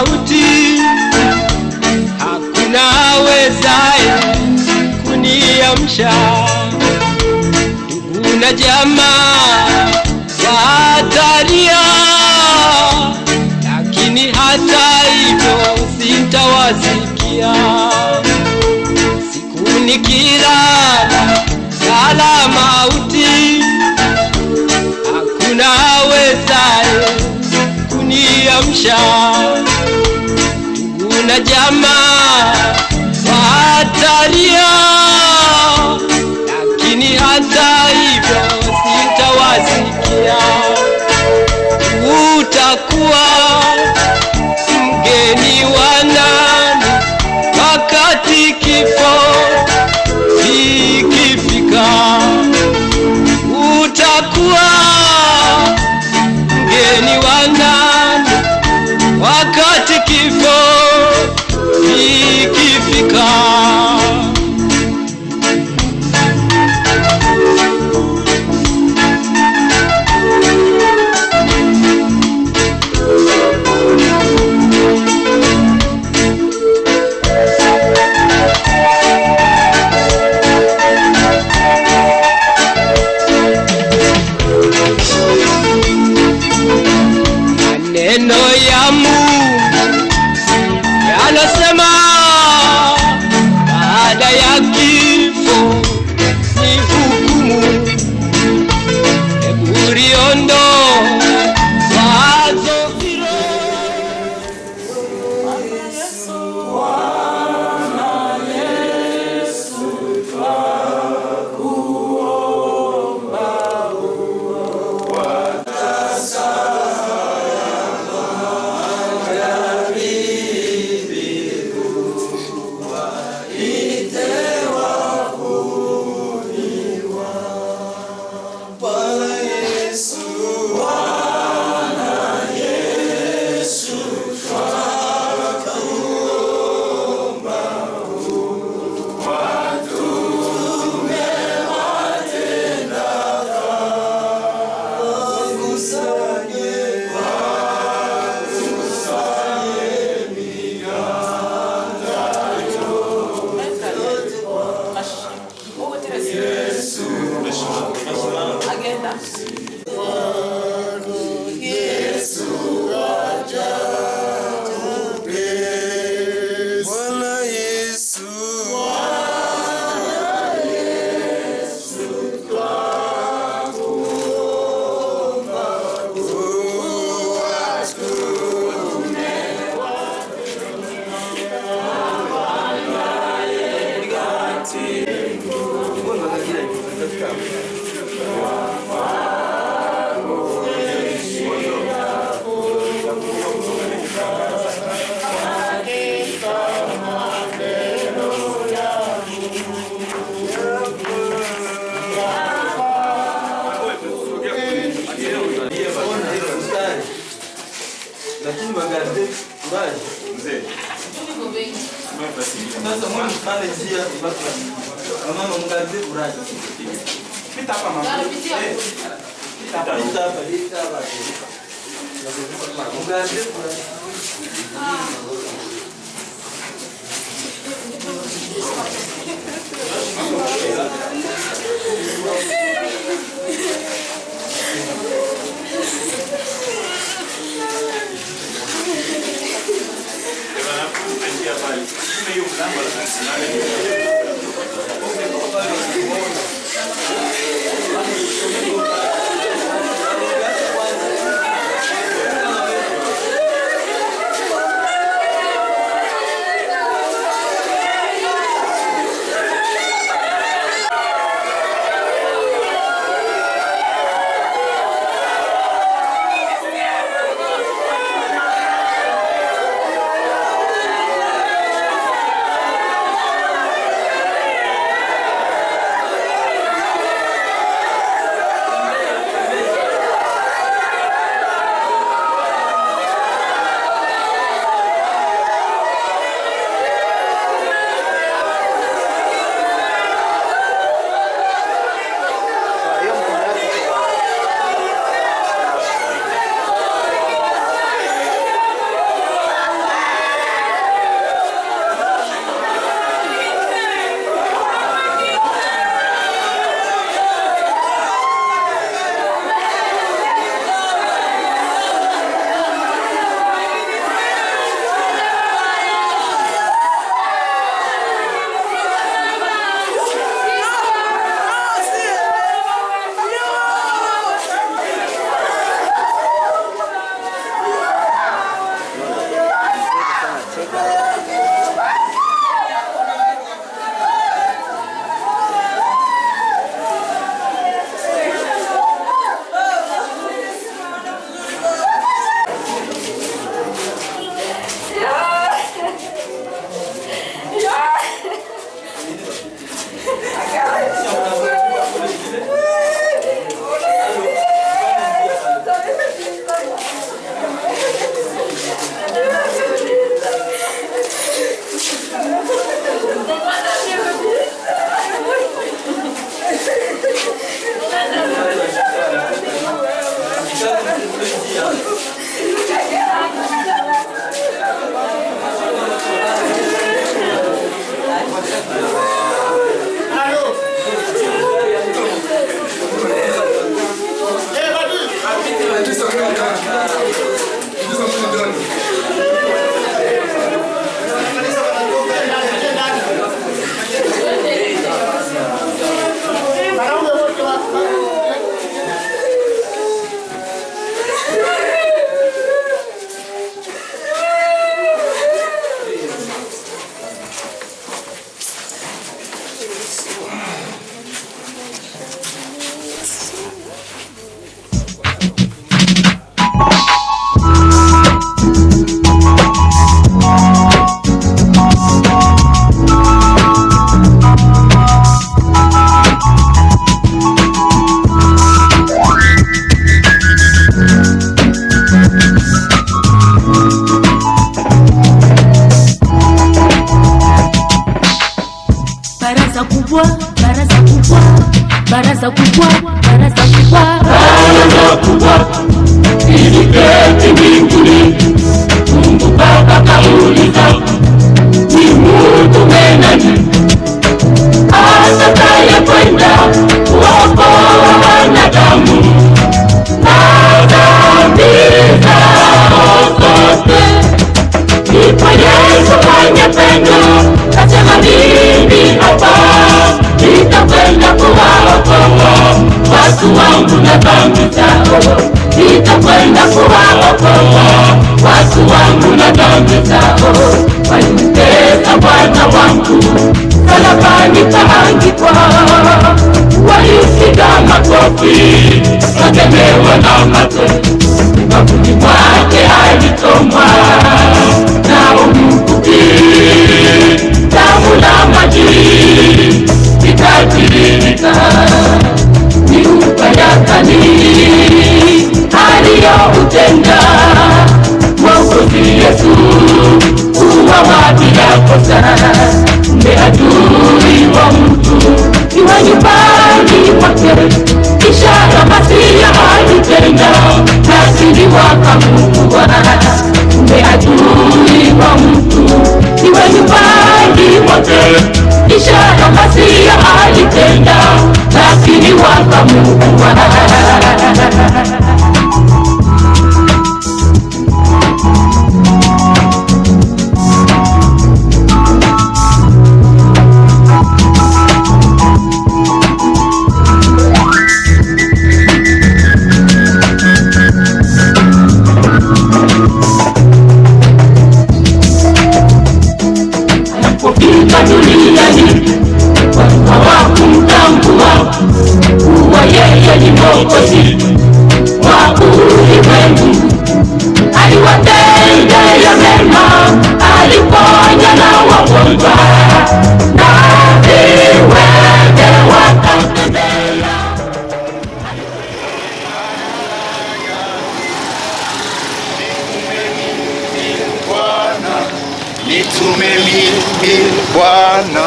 mauti, hakuna awezaye kuniamsha. Ndugu na jamaa watalia, lakini hata hivyo sitawasikia. Siku nikilala lala mauti, hakuna awezaye kuniamsha. Ndugu na jamaa watalia, lakini hata hivyo sitawasikia. Utakuwa mgeni wa nani wakati kifo kikifika? Utakuwa mgeni wa nani wakati kifo kikifika? Maneno ya Mungu yanasema baada ya kifo ni hukumu. Hebu liondoe wazo hilo. Lakini magari mbali mzee. Sasa mwana pale njia baki. Mama mgaze uraje. Pita hapa mama. Pita hapa. Mgaze uraje. kubwa, baraza kubwa, baraza kubwa, baraza kubwa, baraza kubwa iliketi mbinguni. Mungu Baba kauliza, ni mtume nani atakayekwenda kuokoa wanadamu na dhambi zao zote? Ndipo Yesu mwenye pendo kasema, mimi hapa nitakwenda kuwaokoa watu wangu na dhambi zao. Nitakwenda kuwaokoa watu wangu na dhambi zao. Walimtesa Bwana wangu, msalabani kaangikwa. Walipiga makofi, wakemewa na mate. Ubavuni mwake alichomwa na mkuki, damu na maji ikatiririka. Miupa ya kani aliyoutenda Mwokozi Yesu, uwawa bila kosa. Mbe adui wa mtu iwe nyumbani mwake, ishara Masia alitenda, lakini wakamuua. Mbe adui wa mtu iwe nyumbani mwake, ishara Masia alitenda, lakini wakamuua. Duniani hawakumtambua kuwa yeye ni Mwokozi wa ulimwengu. Aliwatendea mema, aliponya na wagonjwa, na viwete wakatembea. Nitume mimi Bwana,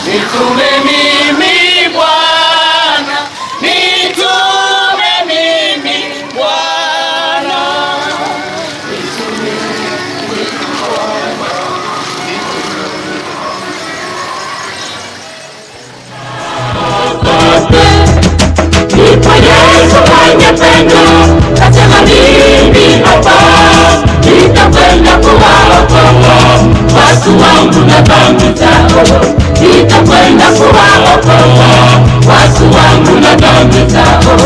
Nitume mimi Bwana, nitume mimi Bwana, nitume mimi Bwana. Ndipo Yesu mwenye pendo kasema, mimi hapa nitakwenda kuwaokoa watu wangu na dhambi zao. Nitakwenda kuwaokoa watu wangu na dhambi zao.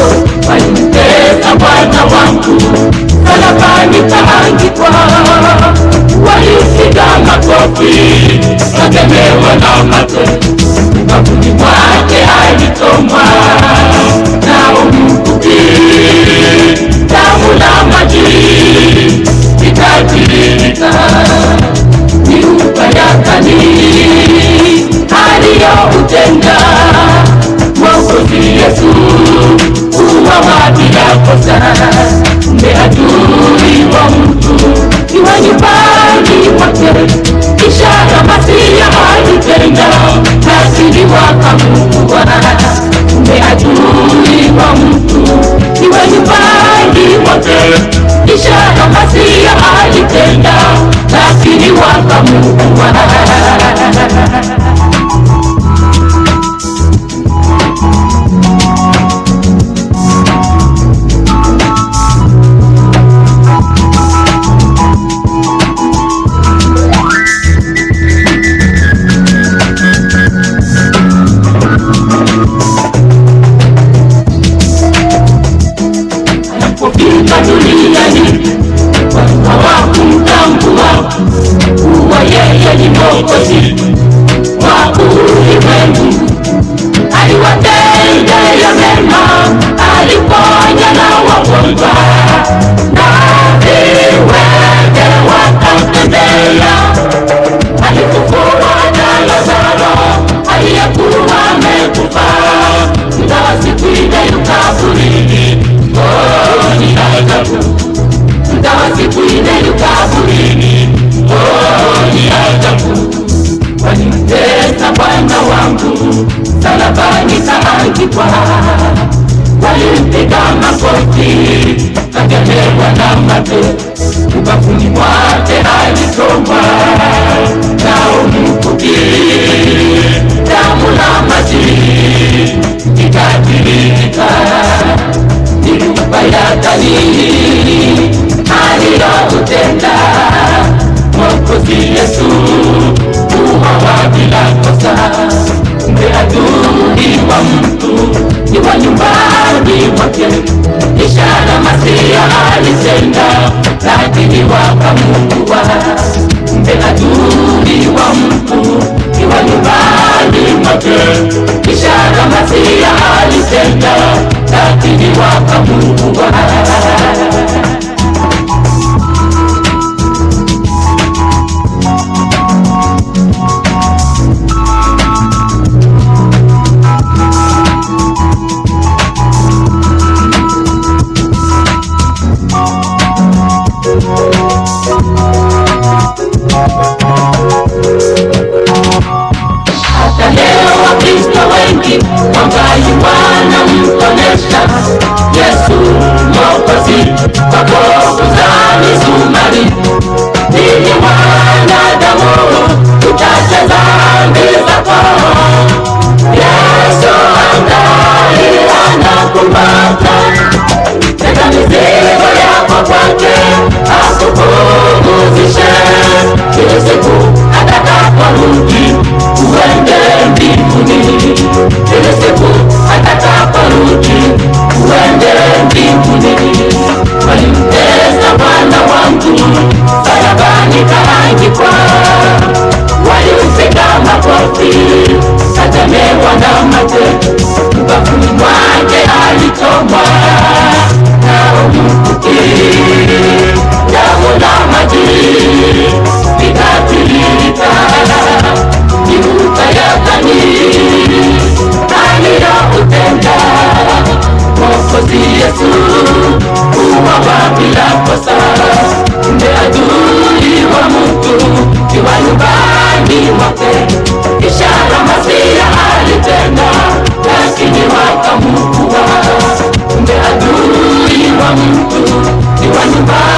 Walimtesa Bwana wangu, msalabani kaangikwa. Walipiga makofi, wakemewa na mate. Ubavuni mwake alichomwa na mkuki, damu na maji ikatiririka. Miupa ya kani aliyoutenda Mwokozi Yesu, uwawa bila kosa. Mbe adui wa mtu iwe nyumbani mwake, ishara Masia alitenda, lakini wakamuua. Mbe adui wa mtu iwe nyumbani mwake, ishara Masia alitenda, lakini wakamuua. Alipofika duniani hawakumtambua kuwa yeye ni Mwokozi wa ulimwengu. Aliwatendea mema, aliponya na wagonjwa, na viwete wakatembea. Alifufua na Lazaro aliyekuwa amekufa, ingawa siku ile yu kaburini. Oh, ni ajabu, ingawa siku ile yu kaburini. Oh, ni ajabu. wakamua, walimpiga makofi, akalewa na mate, ubavuni mwake alichomwa nao mkuki, damu na maji ikatiririka. Ni ubaya gani aliyoutenda Mwokozi Yesu, kuuawa bila kosa? Kumbe adui wa mtu ni wa nyumbani mwake, ishara Masia alitenda, lakini wakamuua. Kumbe adui wa mtu ni wa nyumbani mwake, ishara Masia alitenda, lakini wakamuua. Hata leo Wakristo wengi wangali wanamtonesha Yesu Mwokozi kwa kovu za misumari, ili wanadamu tutache dhambi zako. Yesu angali anakumbata, tega mizigo yako kwake akupumzishe. Kila siku atakaporudi uende mbinguni, kila siku atakaporudi uende mbinguni. Walimtesa Bwana wangu msalabani kaangikwa, walimpiga makofi, akatemewa na mate, ubavuni mwake alichomwa nao mkuki, damu na maji vikatiririka. Ni ubaya gani aliyoutenda Mwokozi Yesu, kuuawa bila kosa? Kumbe adui wa mtu ni wa nyumbani mwake, ishara Masia alitenda, lakini wakamuua. Kumbe adui wa mtu ni wa nyumbani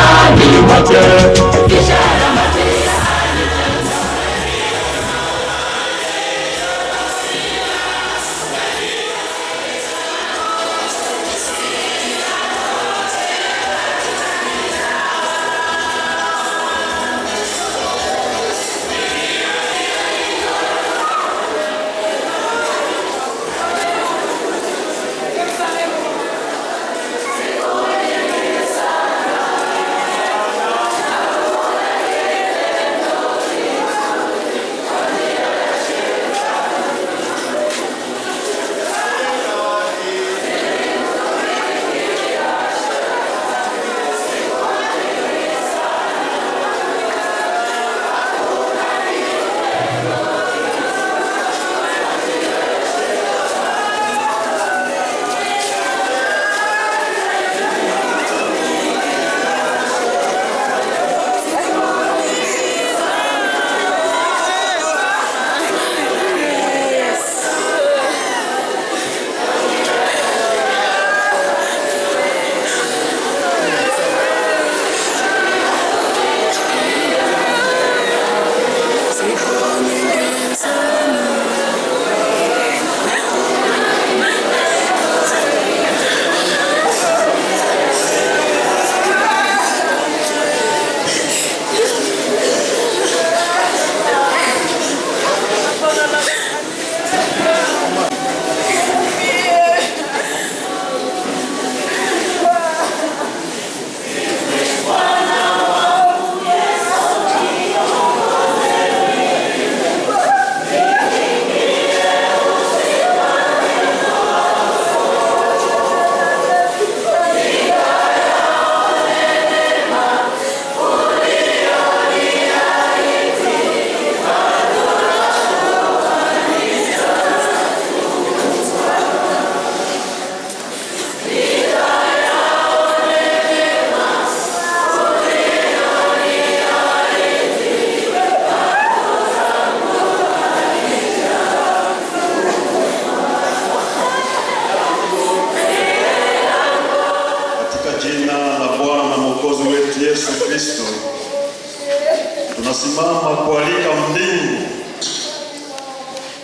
Tunasimama kualika mbingu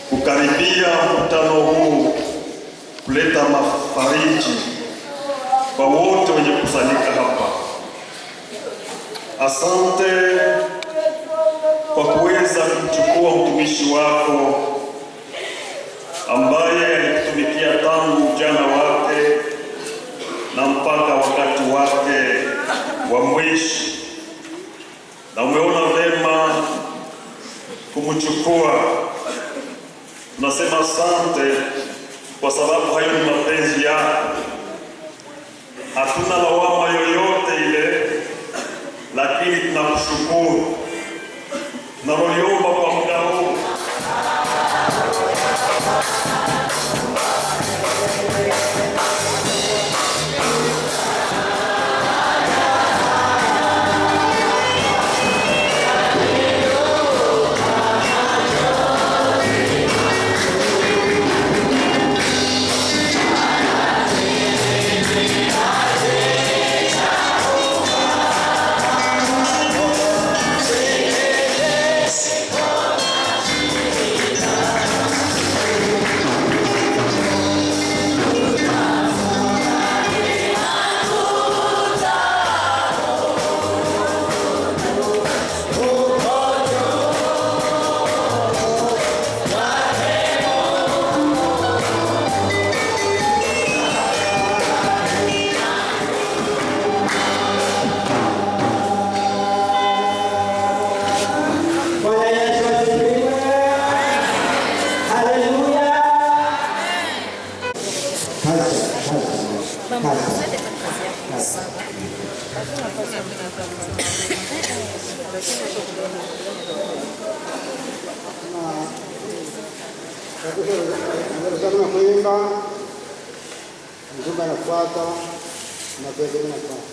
kukaribia mkutano huu, kuleta mafariji kwa wote wenye kusanyika hapa. Asante kwa kuweza kumchukua mtumishi wako ambaye alikutumikia tangu ujana wake na mpaka wakati wake wa mwisho, na umeona vema kumchukua. Tunasema asante kwa sababu hayo ni mapenzi yako. Hatuna lawama yoyote ile, lakini tunakushukuru. Tunaliomba kwa muda huu kuimba mjumba anafuata na kuendelea nafuata.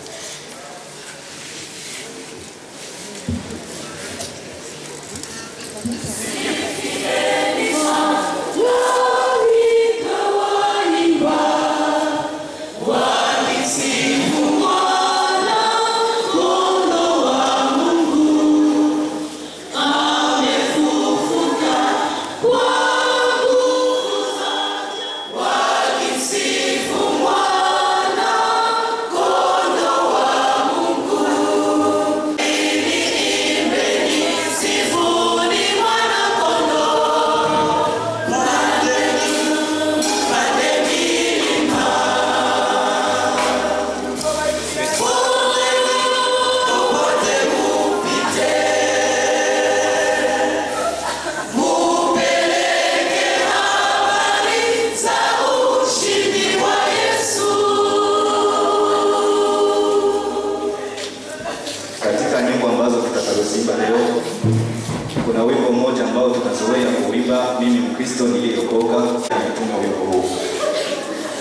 Kuna wimbo mmoja ambao tunazoea kuimba, mimi Mkristo niliyeokoka, nimetunga wimbo huu.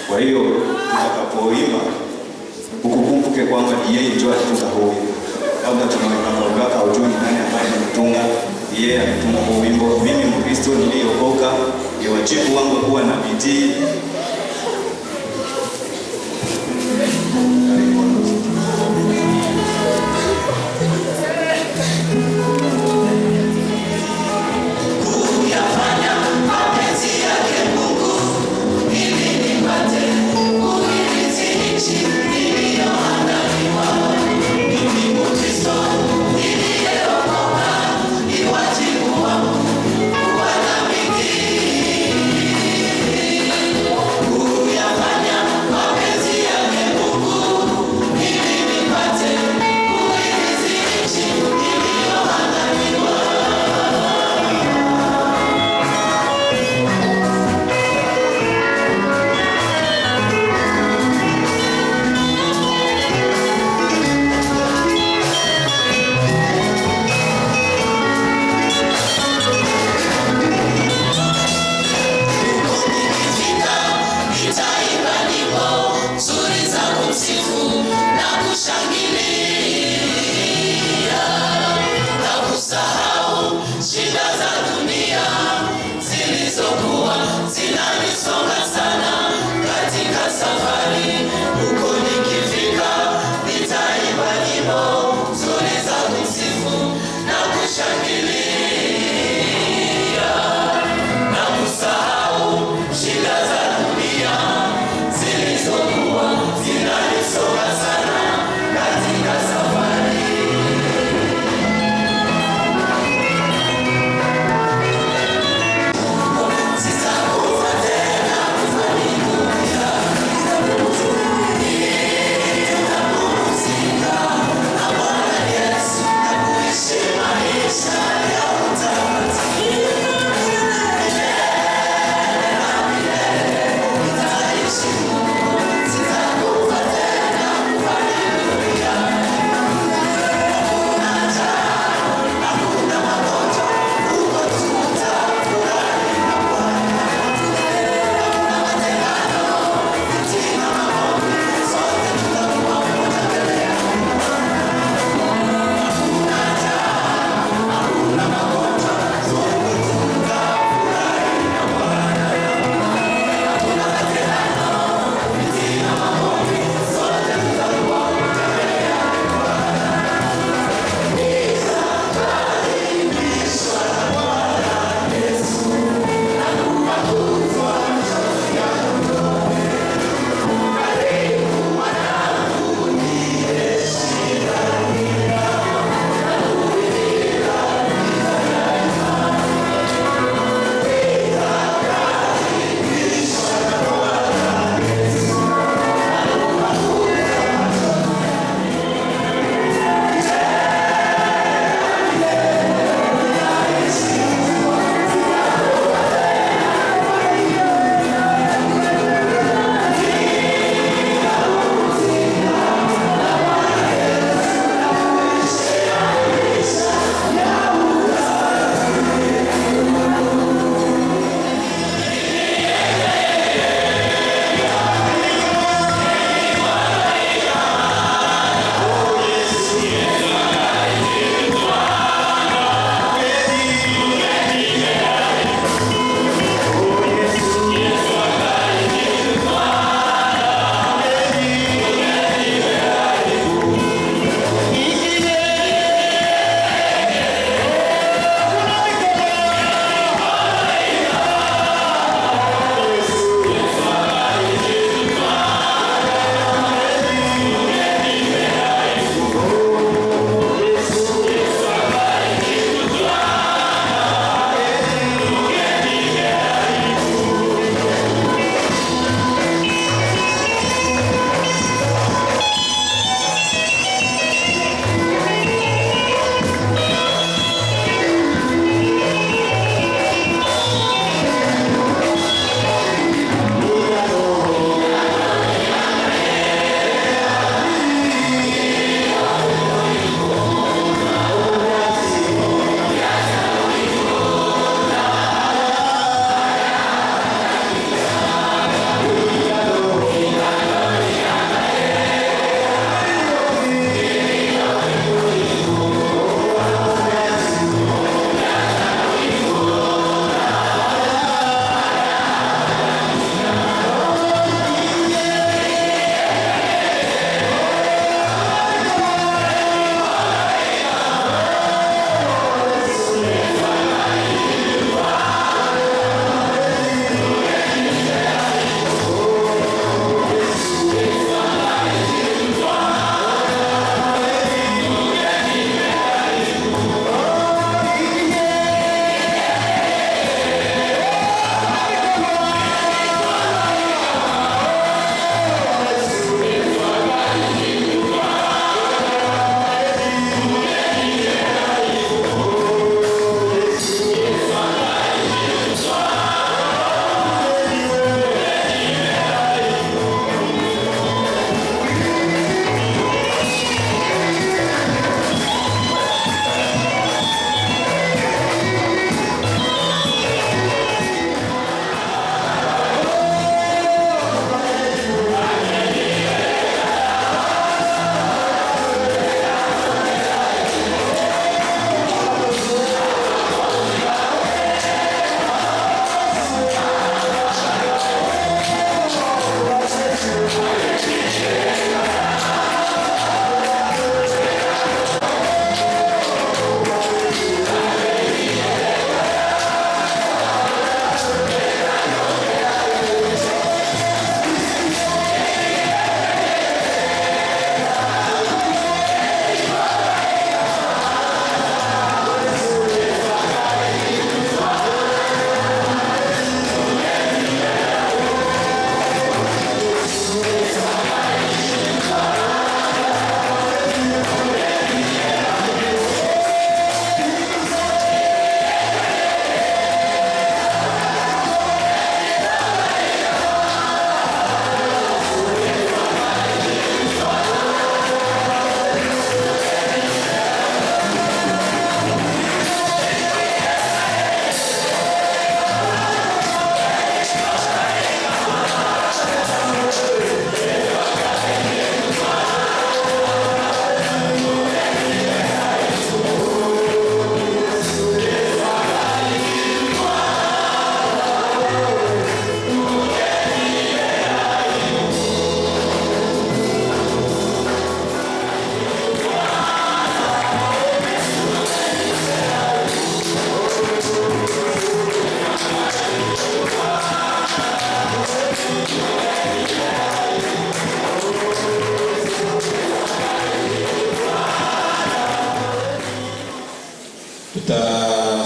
Kwa hiyo tutakapoimba ukumbuke kwamba yeye ndiye alitunga huu wimbo. Labda tunaweka au tuni nani ambaye ametunga, yeye ametunga huu wimbo, mimi Mkristo niliyeokoka, ni wajibu wangu kuwa na bidii.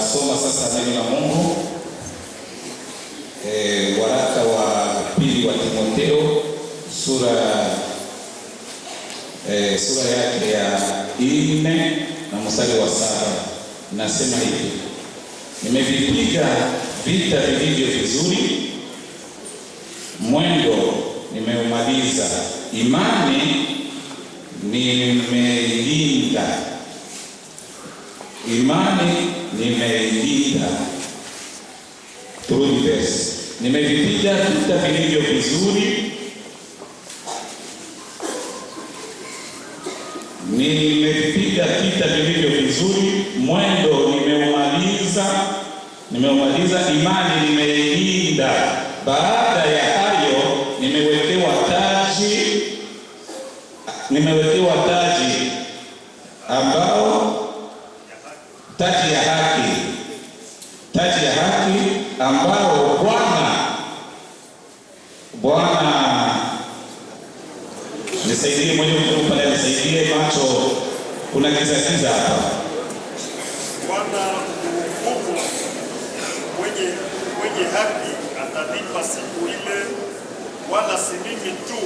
Tutasoma sasa neno la Mungu, waraka wa pili wa Timotheo sura yake ya 4 na mstari wa 7. Nasema hivi: nimevipiga vita vilivyo vizuri, mwendo nimeumaliza, imani nimeilinda. Turudi verse. Nimevipiga vita vilivyo vizuri, mwendo nimeumaliza, imani nimeilinda. Baada ya hayo nimewekewa taji ambao taji ya haki ambao Bwana nisaidie mwenye mtu pale, nisaidie macho, kuna giza hapa. Bwana Mungu mwenye haki atanipa siku ile, wala si mimi tu,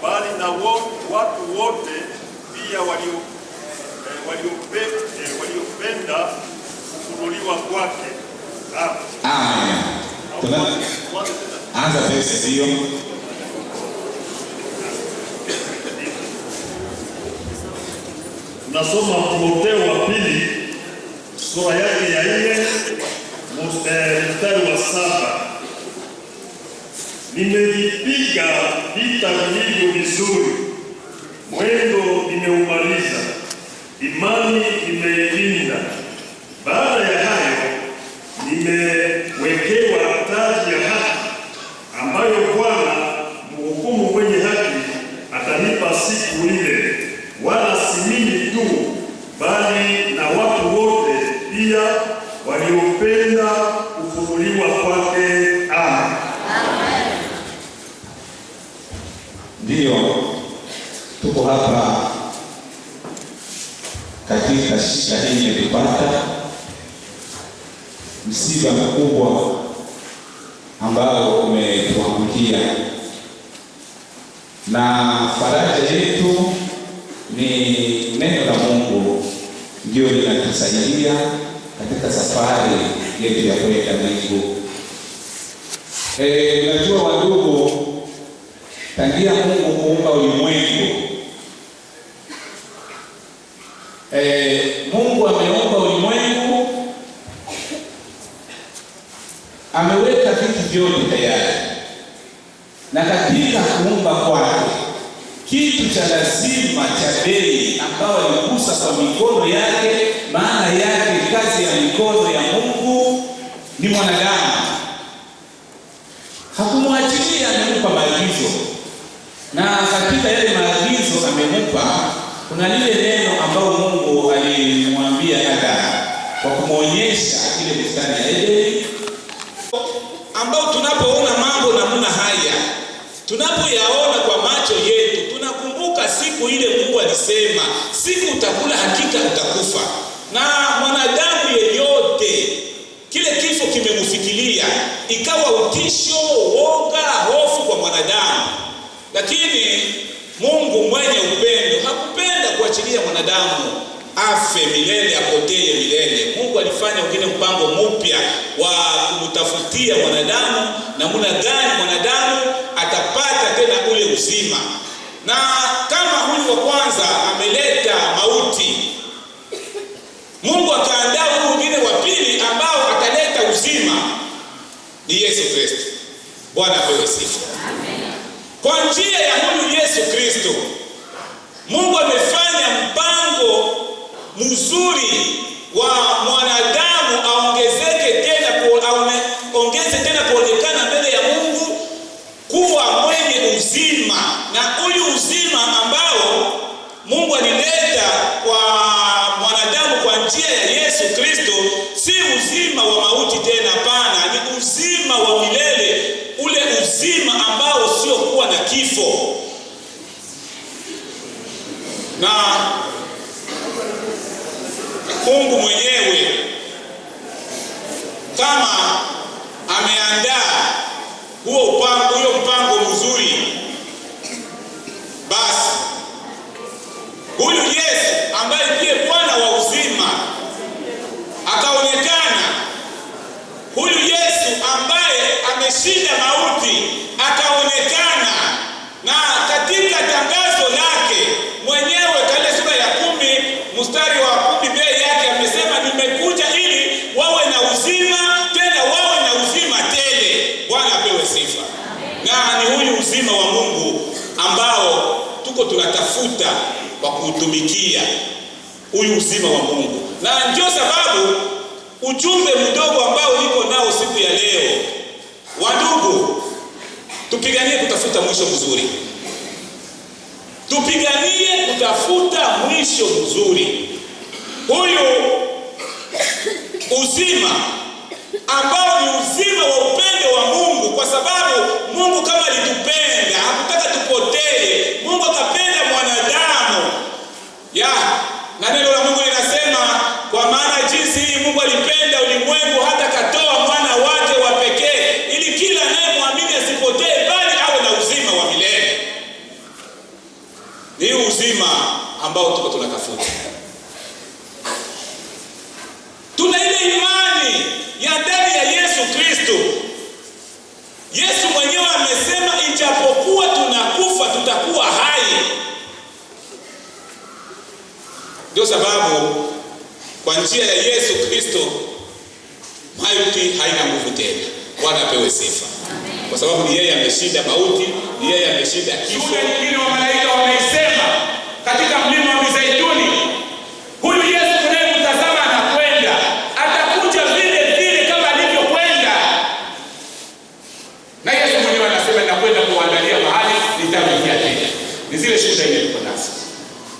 bali na watu wote pia waliopenda kufunuliwa kwake. Amen. Anza verse hiyo. Nasoma Timotheo wa pili sura yake ya 4 mstari wa 7. Nimevipiga vita vilivyo vizuri, mwendo nimeumaliza, imani nimeilinda. Baada ya hayo nimewekewa taji ya haki ambayo Bwana mhukumu mwenye haki atanipa siku ile, wala si mimi tu, bali na watu wote pia waliopenda kufunuliwa kwake. Amen. Ndio tuko hapa katika shida hii ilipata msiba mkubwa ambao umetuangukia, na faraja yetu ni neno la Mungu ndio linatusaidia katika safari yetu ya kwenda mbinguni. Najua wandugu, tangia Mungu kuumba ulimwengu, Mungu ameumba ulimwengu, ameweka vitu vyote tayari, na katika kuumba kwake kitu cha lazima cha bei ambao aligusa kwa mikono yake, maana yake kazi ya mikono ya Mungu ni mwanadamu. Hakumwachilia, amempa maagizo, na katika yale maagizo amempa kuna lile neno ambao Mungu alimwambia Adamu kwa kumwonyesha ile bustani ya Edeni, ambao tunapoona mambo namna haya, tunapoyaona kwa macho yetu, tunakumbuka siku ile Mungu alisema, siku utakula hakika utakufa. Na mwanadamu yeyote kile kifo kimemfikiria, ikawa utisho, woga, hofu kwa mwanadamu. Lakini Mungu mwenye upendo hakupenda kuachilia mwanadamu afe milele, apotee milele. Mungu alifanya wengine mpango mpya wa kumtafutia mwanadamu namna gani mwanadamu atapata tena ule uzima. Na kama huyu wa kwanza ameleta mauti, Mungu akaandaa huyu mwingine wa pili ambao ataleta uzima, ni Yesu Kristo. Bwana apewe sifa. Amen. Kwa njia ya huyu Yesu Kristo, Mungu amefanya mpango mzuri wa mwanadamu aongeze tena kuonekana mbele ya Mungu kuwa mwenye uzima. Na huyu uzima ambao Mungu alileta kwa mwanadamu kwa njia ya Yesu Kristo kama ameandaa huyo mpango mzuri, basi huyu Yesu ambaye ndiye Bwana wa uzima akaonekana, huyu Yesu ambaye ameshinda mauti akaonekana, na katika tangazo lake mwenyewe katika sura ya 10 mstari wa 10 mbele yake amesema, nimekuja ili wawe na uzima, tena wawe na uzima tele. Bwana apewe sifa. Na ni huyu uzima wa Mungu ambao tuko tunatafuta kwa kutumikia, huyu uzima wa Mungu. Na ndio sababu ujumbe mdogo ambao niko nao siku ya leo, wandugu, tupiganie kutafuta mwisho mzuri. Tupiganie kutafuta mwisho mzuri. Huyu uzima ambao ni uzima wa upendo wa Mungu, kwa sababu Mungu kama alitupenda, hakutaka tupotee. Mungu akapenda mwanadamu. Na neno la Mungu linasema, kwa maana jinsi hii Mungu alipenda ulimwengu hata katoa mwana wake wa pekee, ili kila anayemwamini asipotee bali awe na uzima wa milele. Ni uzima ambao tuko tunatafuta. Tuna ile imani ya ndani ya Yesu Kristo. Yesu mwenyewe amesema, ijapokuwa tunakufa tutakuwa hai. Ndio sababu kwa njia ya Yesu Kristo mauti haina nguvu tena. Bwana apewe sifa. Kwa sababu ni yeye ameshinda mauti, ni yeye ameshinda kifo. Wengine wa malaika wamesema katika mlima wa Mizeituni, huyu Yesu tunayemtazama anakwenda, atakuja vile vile kama alivyokwenda. Na Yesu mwenyewe anasema, nakwenda kuandalia mahali nitamjia tena. Ni zile shuhuda ile tuko nazo.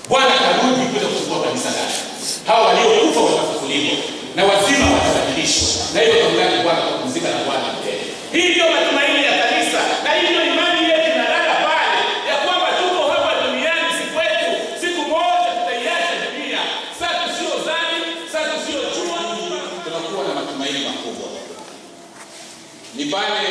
Bwana karudi kuja kuchukua kanisa lake. Hao waliokufa watafufuliwa na wazima watabadilishwa. Na hiyo tunataka Bwana kupumzika na Bwana milele. Hii ndio matumaini ya kanisa, na hii ndio imani yetu inalala pale, ya kwamba tuko hapa duniani si kwetu. Siku moja tutaiacha dunia. Sasa sio dhambi, sasa sio jua, tunakuwa na matumaini makubwa. Ni pale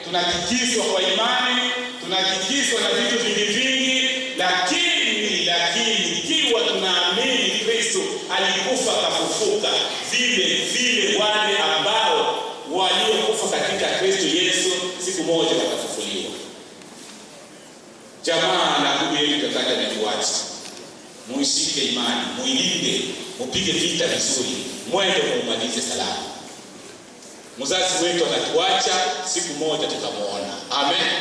tunatikiswa kwa imani, tunatikiswa na vitu vingi, lakini ikiwa tunaamini Kristo alikufa kafufuka, vile wale ambao waliokufa katika Kristo Yesu siku moja watafufuliwa. Jamaa na ndugu yetu tutaka nifuache, muishike imani, muilinde, mupige vita vizuri, mwende muumalize salama. Mzazi wetu anatuacha, siku moja tutamuona. Amen.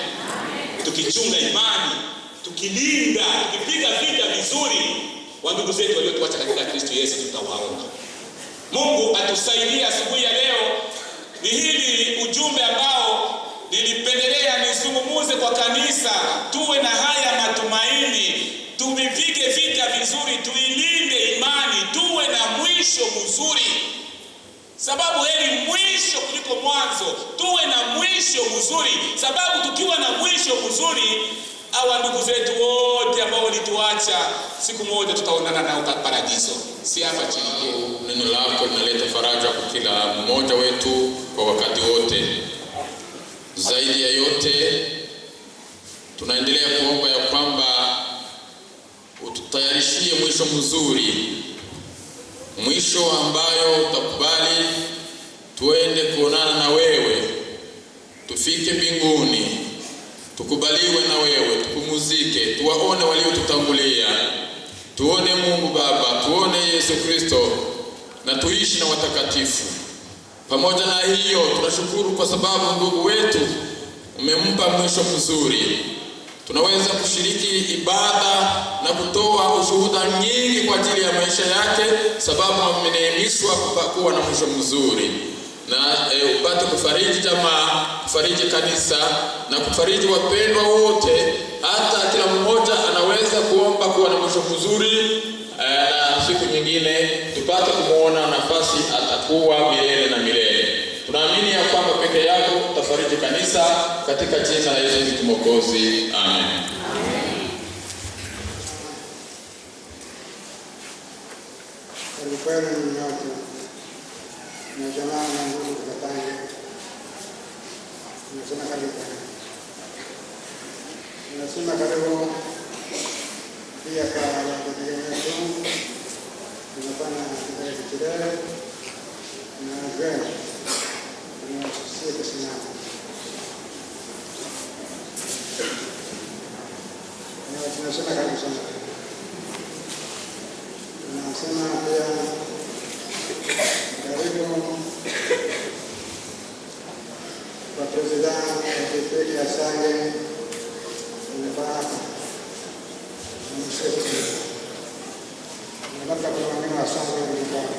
Tukichunga imani, tukilinda, tukipiga vita vizuri, wandugu zetu waliotuacha katika Kristo Yesu tutawaona. Mungu atusaidie asubuhi ya leo. Ni hili ujumbe ambao nilipendelea nizungumuze kwa kanisa. Tuwe na haya matumaini, tuvipige vita vizuri, tuilinde imani, tuwe na mwisho mzuri. Sababu heri mwisho kuliko mwanzo. Tuwe na mwisho mzuri, sababu tukiwa na mwisho mzuri, hawa ndugu zetu wote ambao walituacha siku moja tutaonana nao katika paradiso. Si hapa chini. Neno lako linaleta faraja kwa kila mmoja wetu kwa wakati wote. Zaidi ya yote, tunaendelea kuomba ya kwamba ututayarishie mwisho mzuri, mwisho ambayo utakubali tuende kuonana na wewe, tufike mbinguni, tukubaliwe na wewe, tupumzike, tuwaone waliotutangulia, tuone Mungu Baba, tuone Yesu Kristo, na tuishi na watakatifu. Pamoja na hiyo, tunashukuru kwa sababu ndugu wetu umempa mwisho mzuri. Tunaweza kushiriki ibada na kutoa ushuhuda nyingi kwa ajili ya maisha yake, sababu ameneemishwa kuwa na mwisho mzuri. Na upate kufariji jamaa, kufariji kanisa na kufariji wapendwa wote. Hata kila mmoja anaweza kuomba kuwa na mwisho mzuri, na siku nyingine tupate kumuona nafasi atakuwa milele na milele. Tunaamini ya kwamba peke yako utafariji kanisa, katika jina la Yesu Kristo Mwokozi. Amen. Alikuwa ni mmoja. jamaa na ndugu tukatane. Tunasema karibu. Tunasema karibu pia kwa wategemezi. Tunafanya kitale kichilele na gari. Tunasikia kusimama. Tunasema karibu sana. Tunasema pia karibu kwa President wa Kipeke ya Sange Unefaa Mseko. Labda kuna wengine wa Sange Unefaa.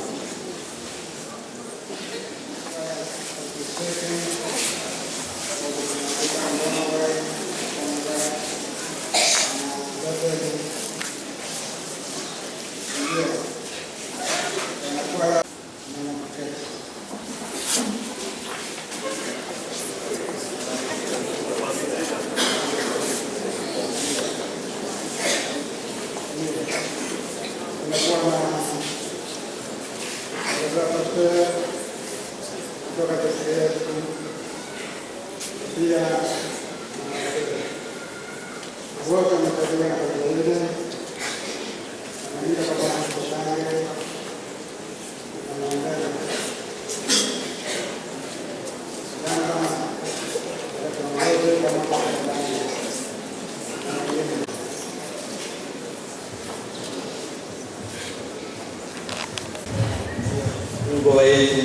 Baba yetu,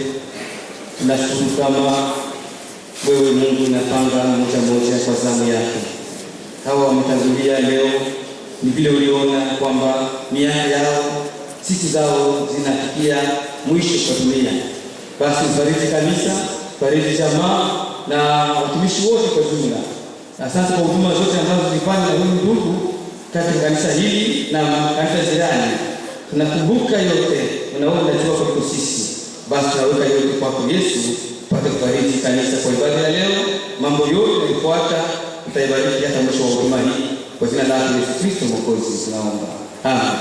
tunashukuru kama wewe Mungu unapanga moja moja kwa zamu yake. Hawa wametangulia leo ni vile uliona kwamba miaka yao, siku zao zinafikia mwisho kwa dunia. Basi ubariki kanisa, bariki jamaa na watumishi wote kwa jumla. Asante kwa huduma zote ambazo zilifanya na wewe ndugu katika kanisa hili na kanisa jirani. Tunakumbuka yote, unaona unajua kwa sisi. Basi tunaweka yote kwako Yesu, pate kubariki kanisa kwa ibada ya leo. Mambo yote yanayofuata utaibariki hata mwisho wa huduma hii. Kwa jina la Yesu Kristo Mwokozi tunaomba. Amen.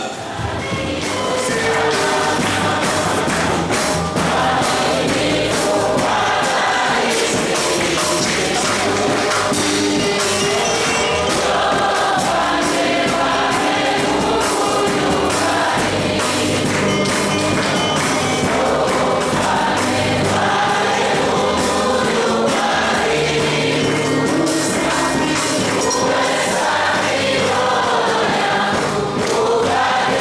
Bye.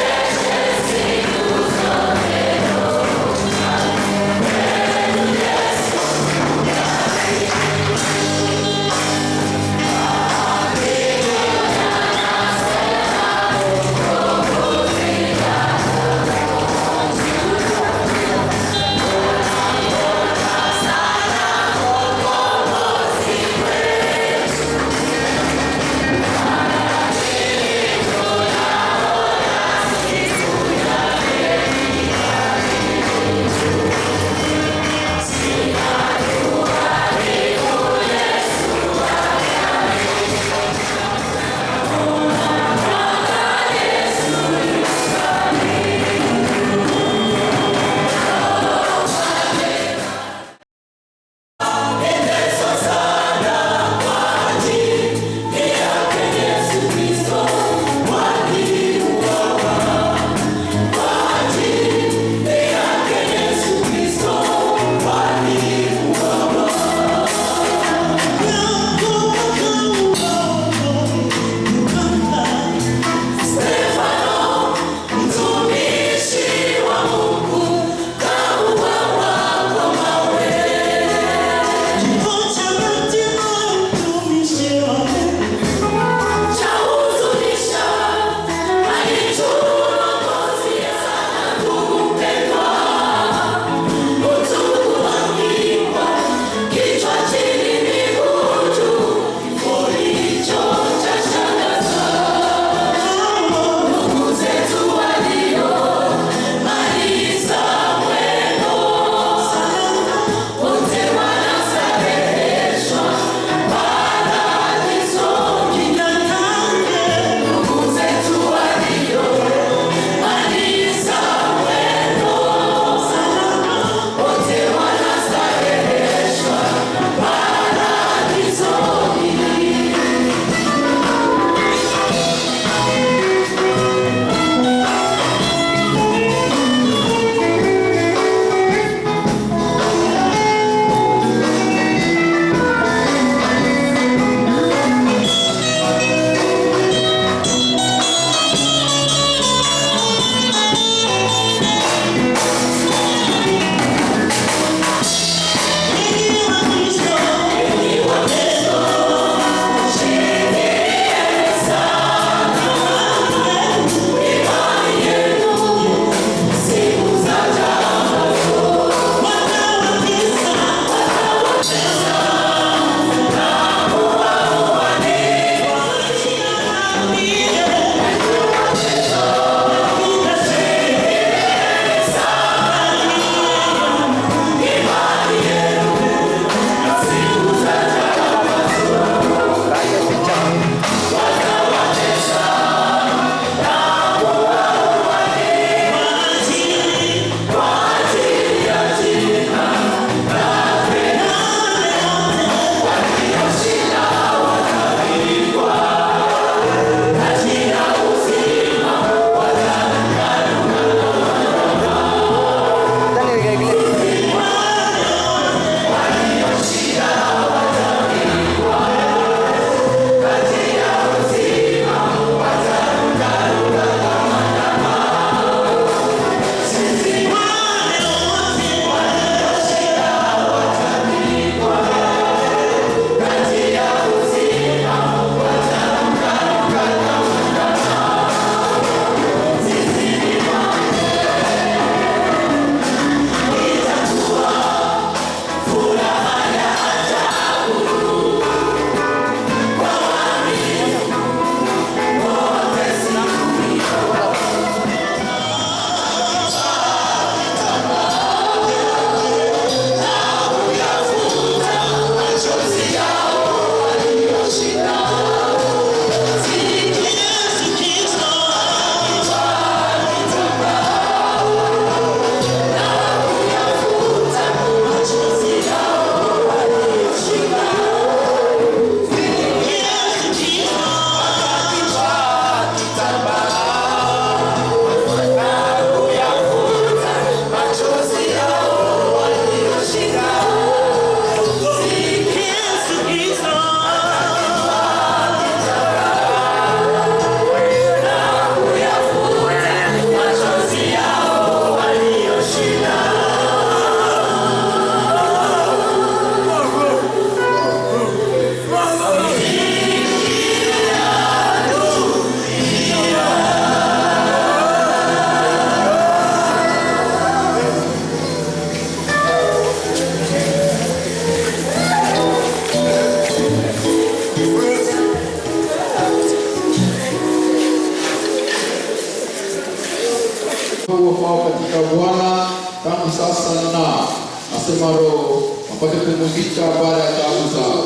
asema Roho, wapate kupumzika baada ya taabu zao,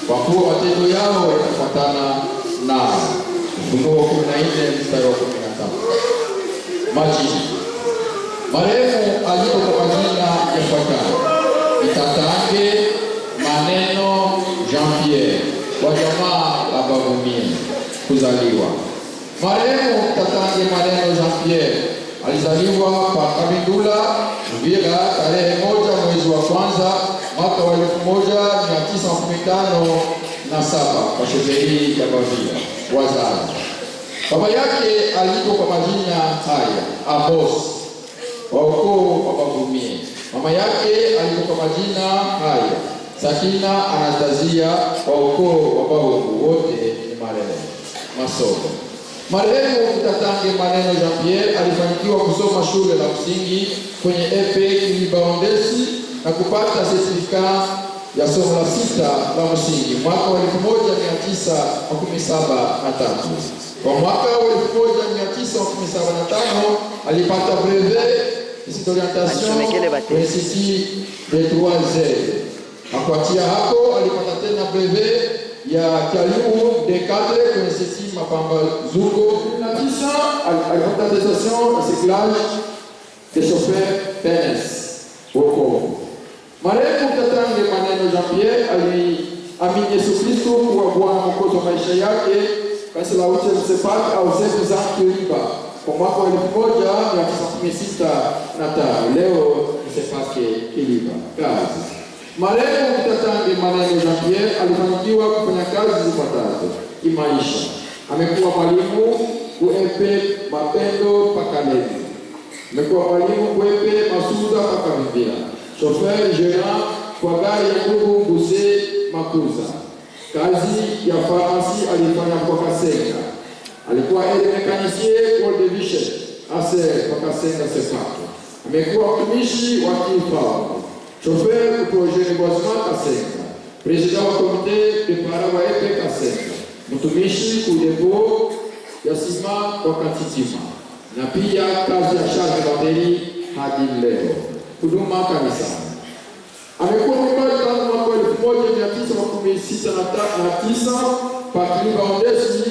kwa kuwa matendo yao yatafuatana nao. Ufunuo 14 mstari wa 15. Majina. Marehemu aliitwa kwa majina yafuatayo: Itatange Maneno Jean-Pierre wa jamaa la Bavumie. Kuzaliwa. Marehemu Itatange Maneno Jean-Pierre alizaliwa pa Kabindula, Uvira tarehe 1 mwezi wa kwanza mwaka wa 1957 kwa sheferi ya Bavira. Wazazi. Baba yake aliitwa kwa majina haya: Abos wa ukoo wa Bavumie. Mama yake aliitwa kwa majina haya: Sakina Anastasia wa ukoo wa Bahugu. Wote ni marehemu. Masomo. Marehemu Itatange Maneno Jean-Pierre alifanikiwa kusoma shule la msingi kwenye epe Kilibaondesi na kupata sertifika ya somo la 6 la msingi mwaka wa 1973. Kwa mwaka wa 1975 alipata brevet d'orientation kwenye Institut des 3Z. Akuatia hapo alipata tena brevet ya Kaliu de 4 kwenye Institut Mapambazuko. Na kisha alipata attestation de cyclage de chauffeur PNS huko. Marehemu Itatange Maneno Jean-Pierre aliamini Yesu Kristo kuwa Bwana Mwokozi wa maisha yake kanisa la UTMCPAC au zetu za Kiliba kwa mwaka wa 1965. Leo MCPAC Kiliba. Kazi. Marehemu Itatange Maneno Jean-Pierre alifanikiwa kufanya kazi zifuatazo kimaisha. Amekuwa mwalimu kuepe Mapendo Pakaleni. Amekuwa mwalimu kuepe Masuda Pakavivira. Chauffeur gérant kwa gari ya ndugu Buse Makuza. Kazi ya farmasi alifanya kwa Kasenga. Alikuwa aide mécanicien pour de Vichet, ACR kwa Kasenga Sepato. Amekuwa mtumishi wa kifao. Chauffeur pour Généboisement Kasenga. Président wa comité de para wa epe Kasenga. Mtumishi kudepo ya sima kwa Katitima. Na pia kazi ya charge bateri hadi leo. Huduma kanisani. Amekuwa mwimbaji tangu mwaka 1969 pa Kilibaondesi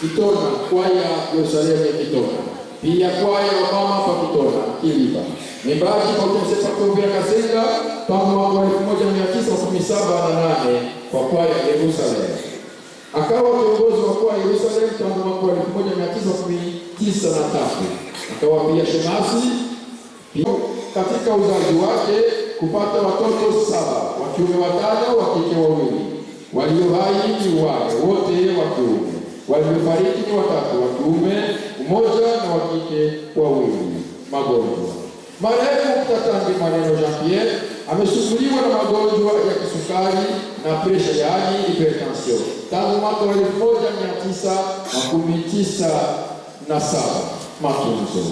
Kitona, kwaya Yerusalemu Kitona. Pia kwaya wa mama pa Kitona, Kiliba. Mwimbaji kwa UTMCPAC Uvira Kasenga tangu mwaka 1978 kwa kwaya Yerusalemu. Akawa kiongozi wa kwaya Yerusalemu tangu mwaka 1993. Akawa pia shemasi. Katika uzazi wake kupata watoto 7, wa kiume 5, wa kike 2. Walio hai ni wale wote wa kiume. Waliofariki ni 3, wa kiume 1 na wa kike 2. Magonjwa. Marehemu Itatange Maneno Jean-Pierre amesumbuliwa na magonjwa ya kisukari na presha, yaani hypertension, tangu mwaka wa 1997. Matunzo.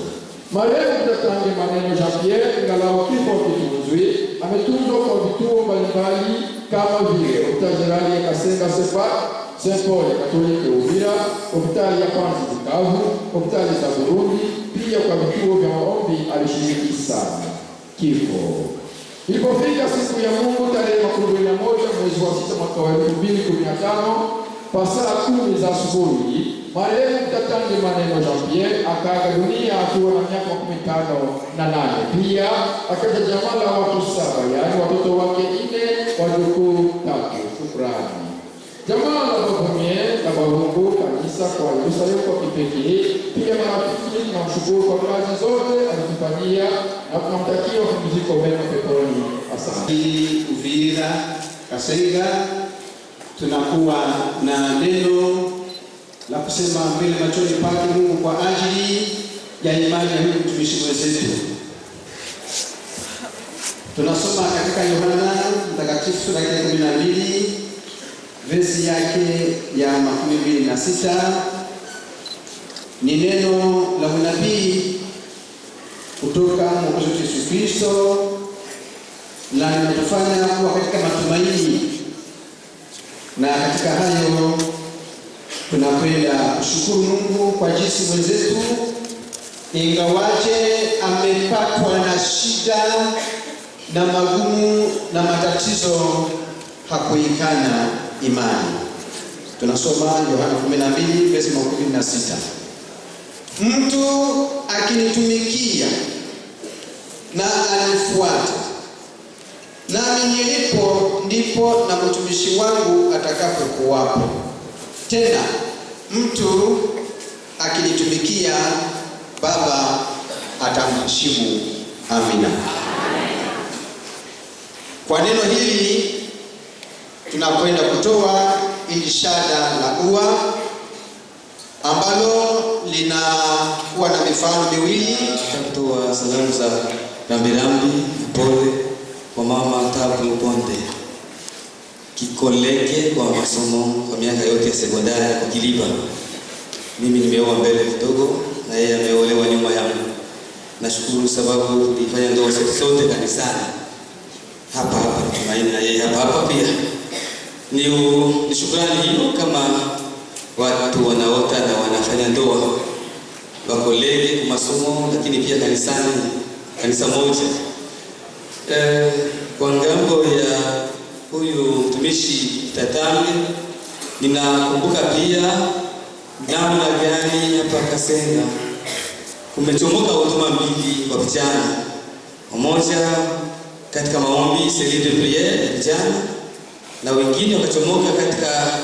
Marehemu Itatange Maneno Jean-Pierre ingalau kifo kitunzwi, ametunzwa kwa vituo mbalimbali kama vile hospitali generali ya Kasenga Sepac, Saint Paul Katoliki Uvira, hospitali ya Panzi Bukavu, hospitali za Burundi, pia kwa vituo vya maombi alishiriki sana. Kifo. Ilipofika siku ya Mungu tarehe 21 mwezi wa 6 mwaka wa 2015 pasaa 10 za asubuhi, marehemu Itatange Maneno Jean-Pierre akaaga dunia akiwa na miaka 58. Pia akaja jamaa la watu 7, yaani watoto wake 4, wajukuu 3. Shukrani. Jamaa la Bavumie na Bahungu kanisa kwa Yerusalemu kwa kipekee. Pia marafiki na mshukuru kwa kazi zote alizofanyia na tunamtakia pumziko mema peponi. Asante. Uvira Kasenga tunakuwa na neno la kusema mbele machoni pake Mungu kwa ajili ya imani ya huyu mtumishi mwenzetu. Tunasoma katika Yohana Mtakatifu sura ya 12 versi yake ya 26. Ni neno la unabii kutoka Mwokozi wetu Yesu Kristo na linatufanya kuwa katika matumaini, na katika hayo tunakwenda kushukuru Mungu kwa jinsi mwenzetu ingawaje amepatwa na shida na magumu na matatizo hakuikana imani. Tunasoma Yohana 12 verse 16. Mtu akinitumikia na anifuate, nami nilipo ndipo na mtumishi wangu atakapokuwapo. Tena mtu akinitumikia, Baba atamheshimu. Amina. Kwa neno hili tunakwenda kutoa ili shada la ua ambalo linakuwa na mifano miwili. Tutatoa salamu za rambirambi pole kwa mama Tabu Mponde Kikoleke kwa masomo kwa miaka yote ya sekondari kwa Kiliba. Mimi nimeoa mbele kidogo na yeye ameolewa nyuma yangu. Nashukuru sababu tulifanya ndoa sote kanisani. Hapa Tumaini na yeye hapa pia. Ni shukrani hiyo kama watu wanaota na wanafanya ndoa wakolege kwa masomo, lakini pia kanisani, kanisa moja. Kwa ngambo ya huyu mtumishi Tatambe, ninakumbuka pia namna gani hapa Kasenga kumechomoka huduma mbili kwa vijana. Mmoja katika maombi Cellule de Prière ya vijana, na wengine wakachomoka katika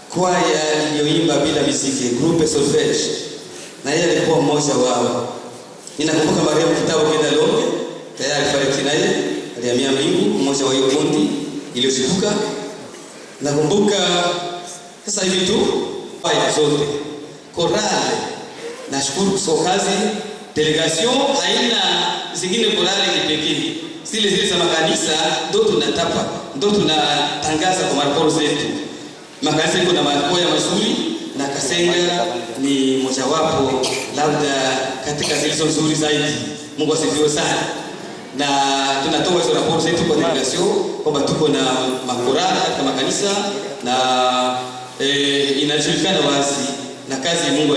kwaya iliyoimba bila muziki, groupe solfège, na yeye alikuwa mmoja wao. Ninakumbuka marehemu Kitabu Kenda Longe, tayari alifariki naye, alihamia mbingu, mmoja wa hiyo kundi iliyochipuka. Nakumbuka sasa hivi tu kwaya zote korale, nashukuru kwa kazi delegation haina zingine korale kipekee. Zile za makanisa ndo tunatapa, ndo tunatangaza kwa maraporo zetu. Makanisa iko na makwaya mazuri na Kasenga ni mojawapo labda katika zilizo nzuri zaidi. Mungu asifiwe sana. Na tunatoa hizo raporo zetu kwa delegation kwamba tuko na makorali katika makanisa na inajulikana wazi na kazi Mungu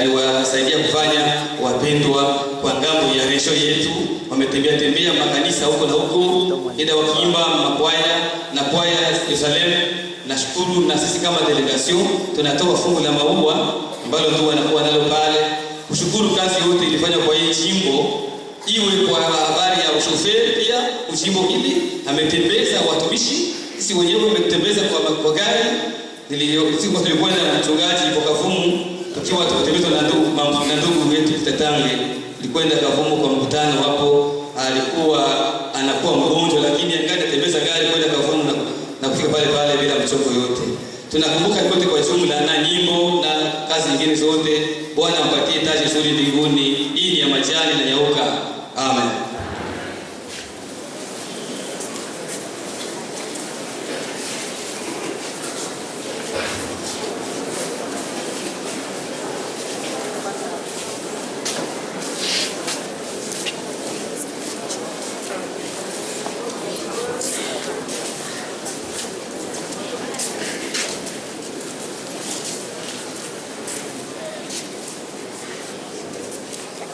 aliwasaidia kufanya wapendwa kwa ngambo ya resho yetu. Wametembea makanisa huko na huko, ila wakiimba makwaya na kwaya Yerusalemu. Nashukuru na sisi kama delegation tunatoa fungu la maua ambalo tu wanakuwa nalo pale kushukuru kazi yote ilifanywa kwa hii jimbo, iwe kwa habari ya ushoferi. Pia jimbo hili ametembeza watumishi, sisi wenyewe tumetembeza kwa gari. Siku tulikwenda na mchungaji kwa Kavumu, tukiwa tukatembezwa na ndugu wetu Tatange, tulikwenda Kavumu kwa mkutano hapo. Alikuwa anakuwa mgonjwa, lakini angatembeza gari kwenda Kavumu na kufika pale bila mchoko yote. Tunakumbuka kote kwa jumla na nyimbo na kazi nyingine zote. Bwana ampatie taji nzuri mbinguni. Hii ni ya majani na nyauka. Amen.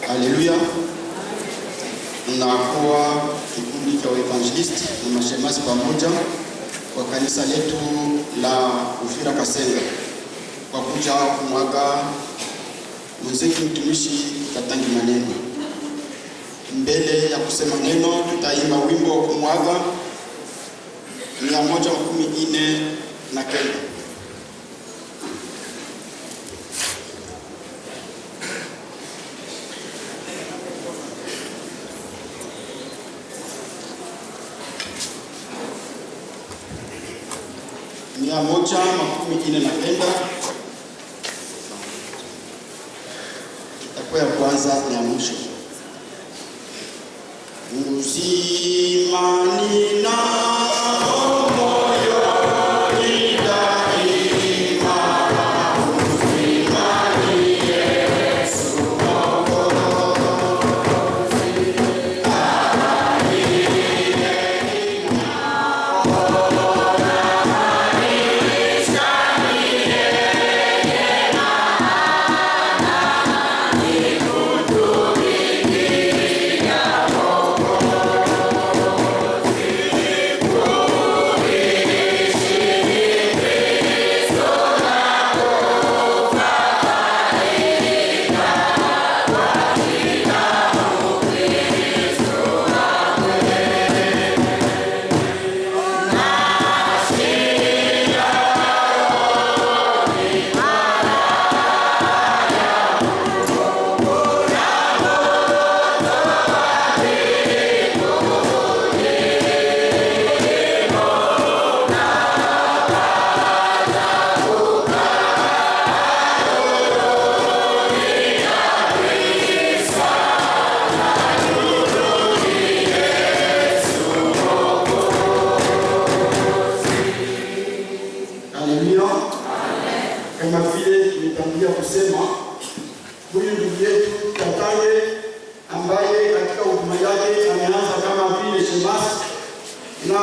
Haleluya. Tunakuwa kikundi cha evangelist na mashemasi pamoja kwa kanisa letu la Ufira Kasenga kwa kuja kumwaga muziki mtumishi Katangi maneno. Mbele ya kusema neno tutaimba wimbo wa kumwaga 149. Mia moja makumi ine na kenda itakuwa ya kwanza na ya mwisho. Uzimani nao moyoni daima, uzimani Yesu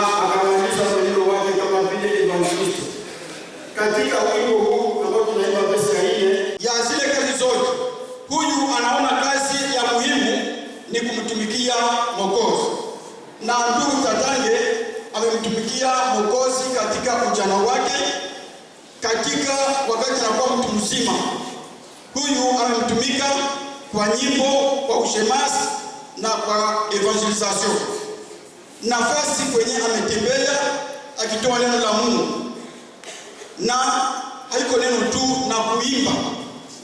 akamaliza mwenendo wake kama vile evangelist. Katika wimbo huu ambao tunaimba verse ya 4, ya zile kazi zote, huyu anaona kazi ya muhimu ni kumtumikia Mwokozi. Na ndugu Tatange amemtumikia Mwokozi katika ujana wake, katika wakati anakuwa mtu mzima. Huyu amemtumika kwa nyimbo, kwa ushemasi na kwa evangelization. Nafasi kwenye ametembea akitoa neno la Mungu, na haiko neno tu na kuimba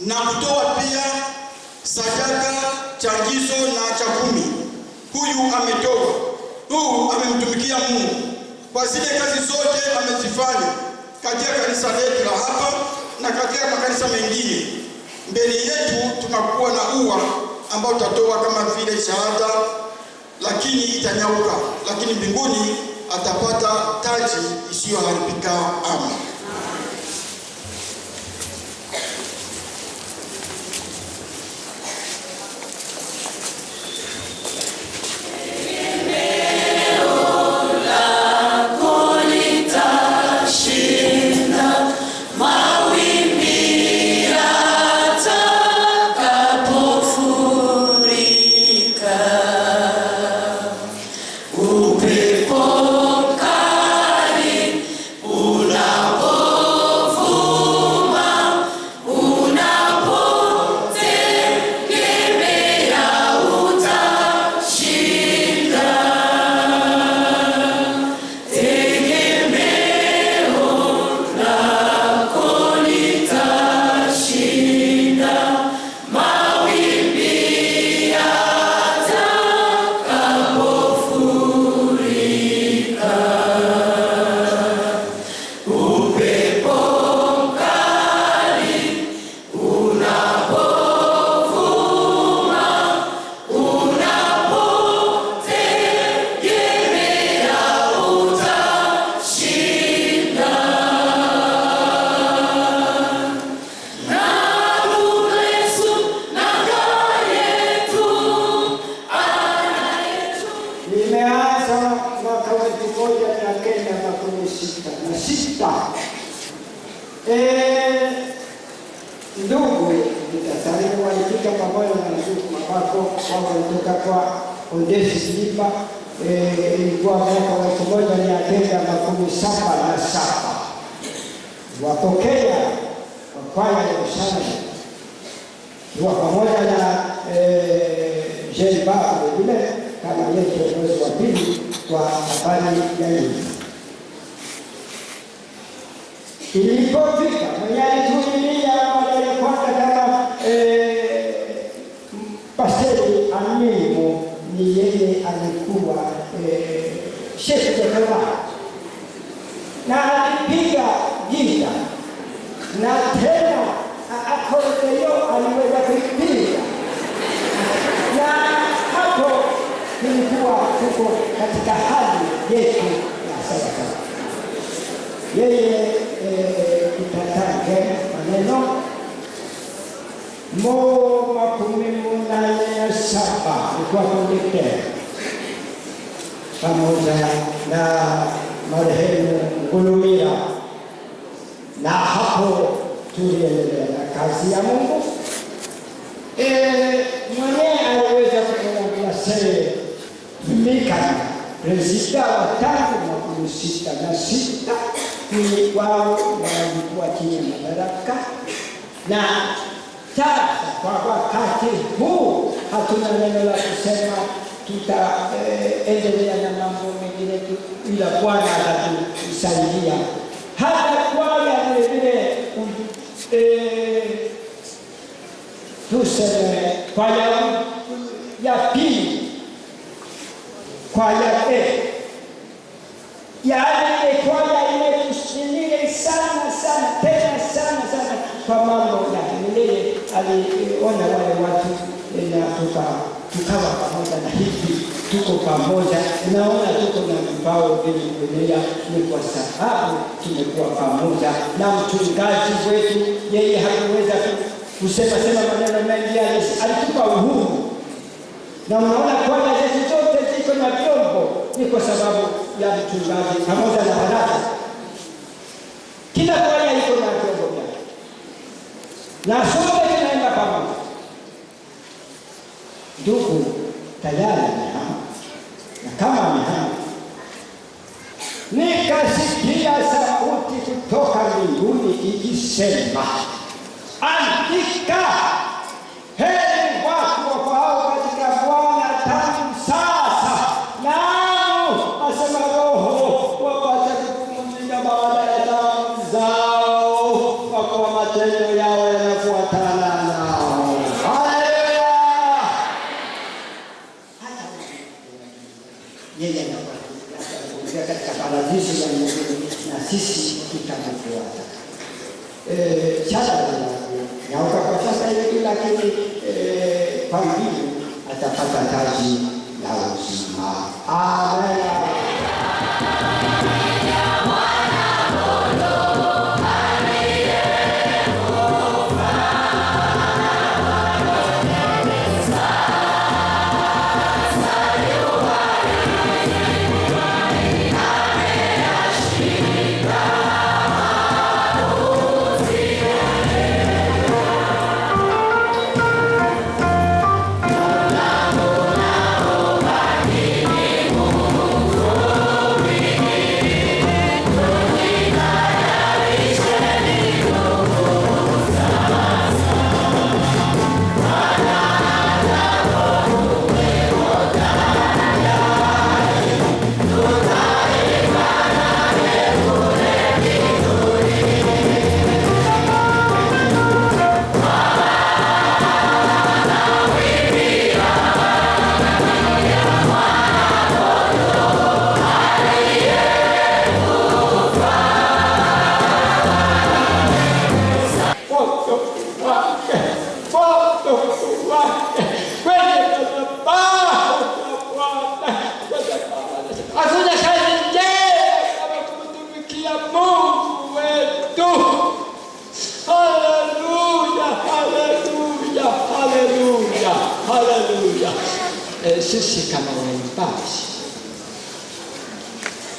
na kutoa pia sadaka, changizo na chakumi. Huyu ametoa, huyu amemtumikia Mungu kwa zile kazi zote amezifanya katika kanisa letu la hapa na katika makanisa mengine. Mbele yetu tunakuwa na ua ambao tutatoa kama vile shahada, lakini itanyauka, lakini mbinguni atapata taji isiyoharibika. Amen. Ndugu nitasalimu walifika pamoja na ndugu mabako wao walitoka kwa Odesi Lipa. Ilikuwa mwaka wa 1977 wapokea wakwaya ya usana kwa pamoja na Jean Baba vile kama yeye kiongozi wa pili kwa habari ya hii. Ilipofika mwenye alitumilia wale kwanza kama Pastori Amimo, ni yeye alikuwa shefu wa kama na alipiga gita na tena akordeyo aliweza kuipiga, na hapo tulikuwa tuko katika hali yetu ya sawa. Yeye Tatange maneno mo 17 alikuwa kondukta pamoja na marehemu Ngulumira, na hapo tuliendelea na kazi ya Mungu. Mwenyewe aliweza kuongoza Mika Presida wa 1966 ni wao walikuwa chini ya madaraka, na sasa kwa wakati huu hatuna neno la kusema, tutaendelea na mambo mengine ila Bwana atatusaidia. Hata kwaya vile vile tuseme kwaya ya pili, kwaya yaani kwaya imetusilia sana tena sana kwa mambo ya milele. Aliona wale watu na tukawa pamoja, na hivi tuko pamoja. Naona tuko na vibao vyenye kuendelea, ni kwa sababu tumekuwa pamoja na mchungaji wetu. Yeye hakuweza kusema maneno mengi, alitupa uhuru, na unaona kwaya zetu zote ziko na vyombo, ni kwa sababu ya mchungaji pamoja na baraza. Kila kwaya iko na vyombo vyake, na sote tunaenda pamoja. Ndugu tayari amehama, na kama amehama, nikasikia sauti kutoka mbinguni ikisema, andika, heri watu wafaao katika Bwana tangu sasa, naam, asema Roho, wapate kupumzika baada ya dhambi zao, kwa kuwa matendo yao yanafuatana nao. Haleluya! Yeye anakuja katika paradiso ya Mungu, na sisi tutamfuata. Sasa nauka kwa sasa hivi, lakini pambili atapata taji la uzima. Amen.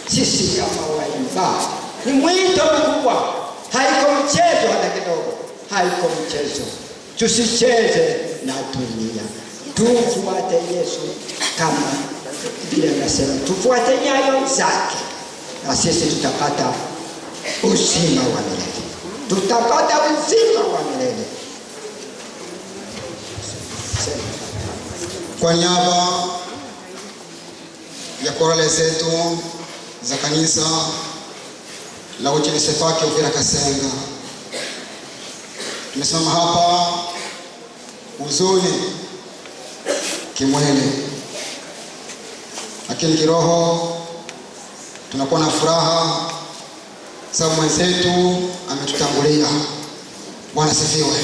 Sisi kama waimbaji, ni mwito mkubwa, haiko mchezo hata kidogo, haiko mchezo. Tusicheze na dunia, tufuate Yesu kama vile anasema, tufuate nyayo zake, na sisi tutapata uzima wa milele, tutapata uzima wa milele. Kwa niaba ya korale zetu za kanisa la Uchenisefaki Uvira Kasenga, tumesimama hapa huzuni kimwili, lakini kiroho tunakuwa na furaha sababu mwenzetu ametutangulia. Bwana sifiwe.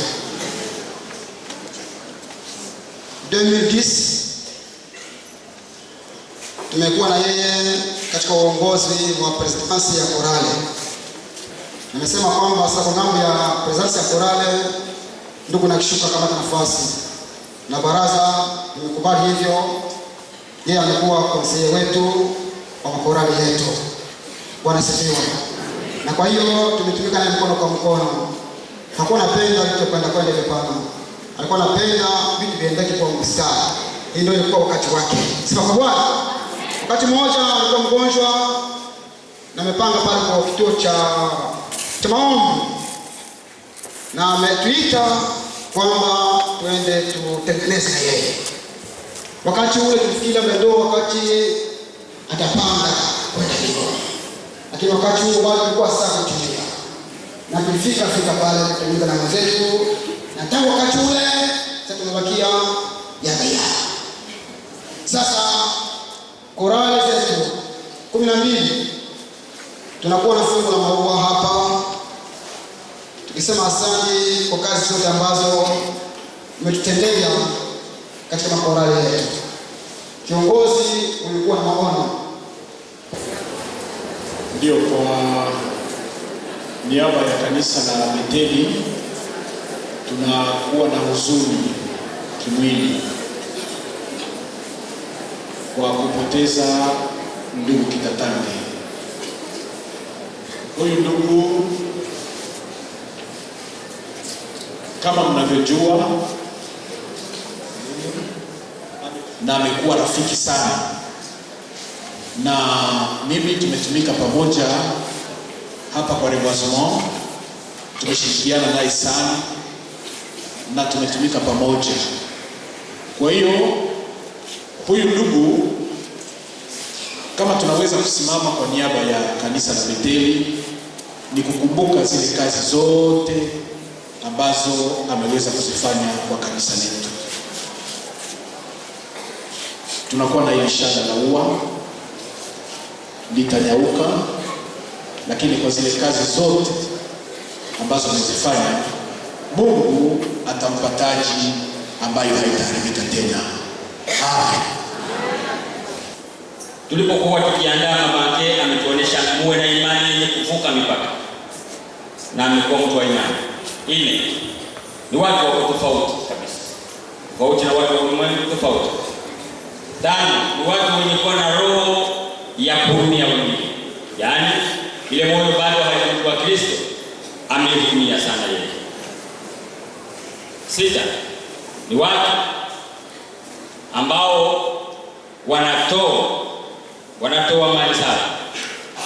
2010 tumekuwa na yeye katika uongozi wa presidency ya korale. Nimesema kwamba sasa ngambo ya presidency ya korale ndugu na kishuka kama nafasi na baraza limekubali hivyo. Yeye amekuwa konseye wetu wa korale yetu. Bwana sifiwe. Na kwa hiyo tumetumika naye mkono kwa mkono. Hakuwa napenda vitu kwenda vipana, alikuwa anapenda vitu viendeke kwa mstari. Hii ndio ilikuwa wakati wake. Sifa kwa Bwana. Wakati mmoja alikuwa mgonjwa na amepanga pale kwa kituo cha maombi, na ametuita kwamba twende tutengeneze yeye. Wakati ule tulifikiria ndio wakati atapanga kwenda Kigoma, lakini wakati huo bado tulikuwa saa kutumia, na tulifika pale tukaanza na mwenzetu, na tangu wakati ule sasa tumebakia ya. Sasa korale zetu 12 tunakuwa na fungu la maua hapa, tukisema asante kwa kazi zote ambazo umetutendea katika makorale yetu. Kiongozi, ulikuwa na maono. Ndio, kwa niaba ya kanisa la Betheli tunakuwa na huzuni kimwili kwa kupoteza ndugu Kitatange. Huyu ndugu kama mnavyojua, na amekuwa rafiki sana na mimi. Tumetumika pamoja hapa kwa Reboisement, tumeshirikiana naye sana na tumetumika pamoja. Kwa hiyo huyu ndugu, kama tunaweza kusimama kwa niaba ya kanisa la Betheli, ni kukumbuka zile kazi zote ambazo ameweza kuzifanya kwa kanisa letu. Tunakuwa na ile shada la ua litanyauka, lakini kwa zile kazi zote ambazo amezifanya, Mungu atampa taji ambayo haitaharibika tena. Tulipokuwa tukiandaa mamake, ametuonesha muwe na imani yenye kuvuka mipaka, na amekuwa mtu wa imani. Ile ni watu wako tofauti kabisa, tofauti na watu wa ulimwengu tofauti. Tano, ni watu wenye kuwa na roho ya kuhurumia wengine, yaani ile moyo bado haijamjua Kristo, amehurumia sana yeye. Sita, ni watu ambao wanatoa mali zao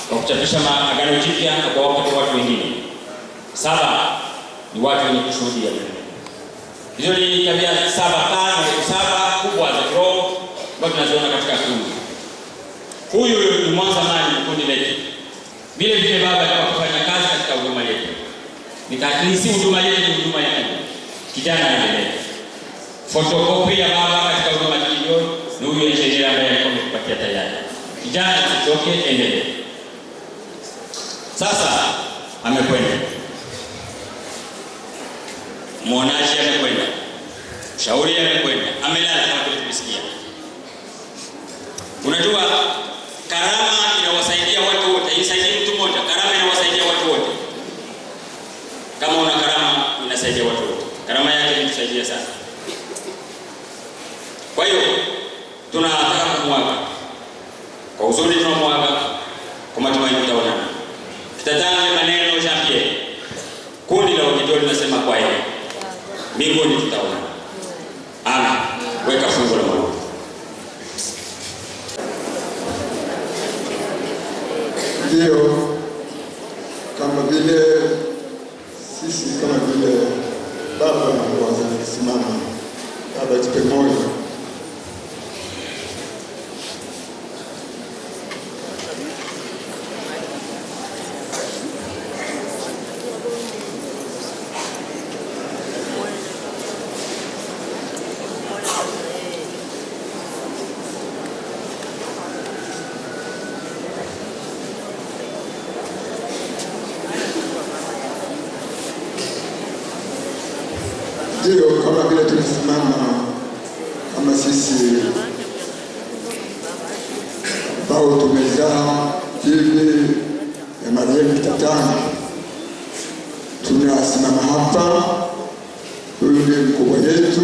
kwa kuchapisha Agano Jipya na kuwapa watu wengine. Saba, ni watu wenye kushuhudia. Hizo ni tabia saba kubwa za kiroho ambazo tunaziona katika kundi. Huyu ni mwanzo mali kundi letu. Vile vile baba alikuwa kufanya kazi katika huduma yetu. Ni si huduma yetu, ni huduma yake. Kijana anaendelea. Fotokopi ya baba katika huduma kijio ni huyo engineer ambaye alikuwa ametupatia tayari. Kijana usitoke, endelee. Sasa amekwenda. Mwonaji amekwenda. Shauri amekwenda. Amelala kama vile tulisikia. Unajua karama inawasaidia watu wote. Isaidie mtu mmoja, karama inawasaidia watu wote. Kama una karama inasaidia watu wote. Karama yake inasaidia sana. Kwa hiyo tunataka kumwaga. Kwa uzuri tunamwaga, kwa matumaini tutaonana. Kitatange maneno Jean Pierre. Kundi la Wakijoli linasema kwa yeye. Mbinguni tutaona. Amen. Weka fungu la Mungu. Ndio, kama vile sisi kama vile baba wazasimama, baba tupe moyo. Ndio, kama vile tunasimama kama sisi ambao tumezaa hivi ya marehemu Kitatange, tunasimama hapa. Huyu ndiye mkubwa yetu,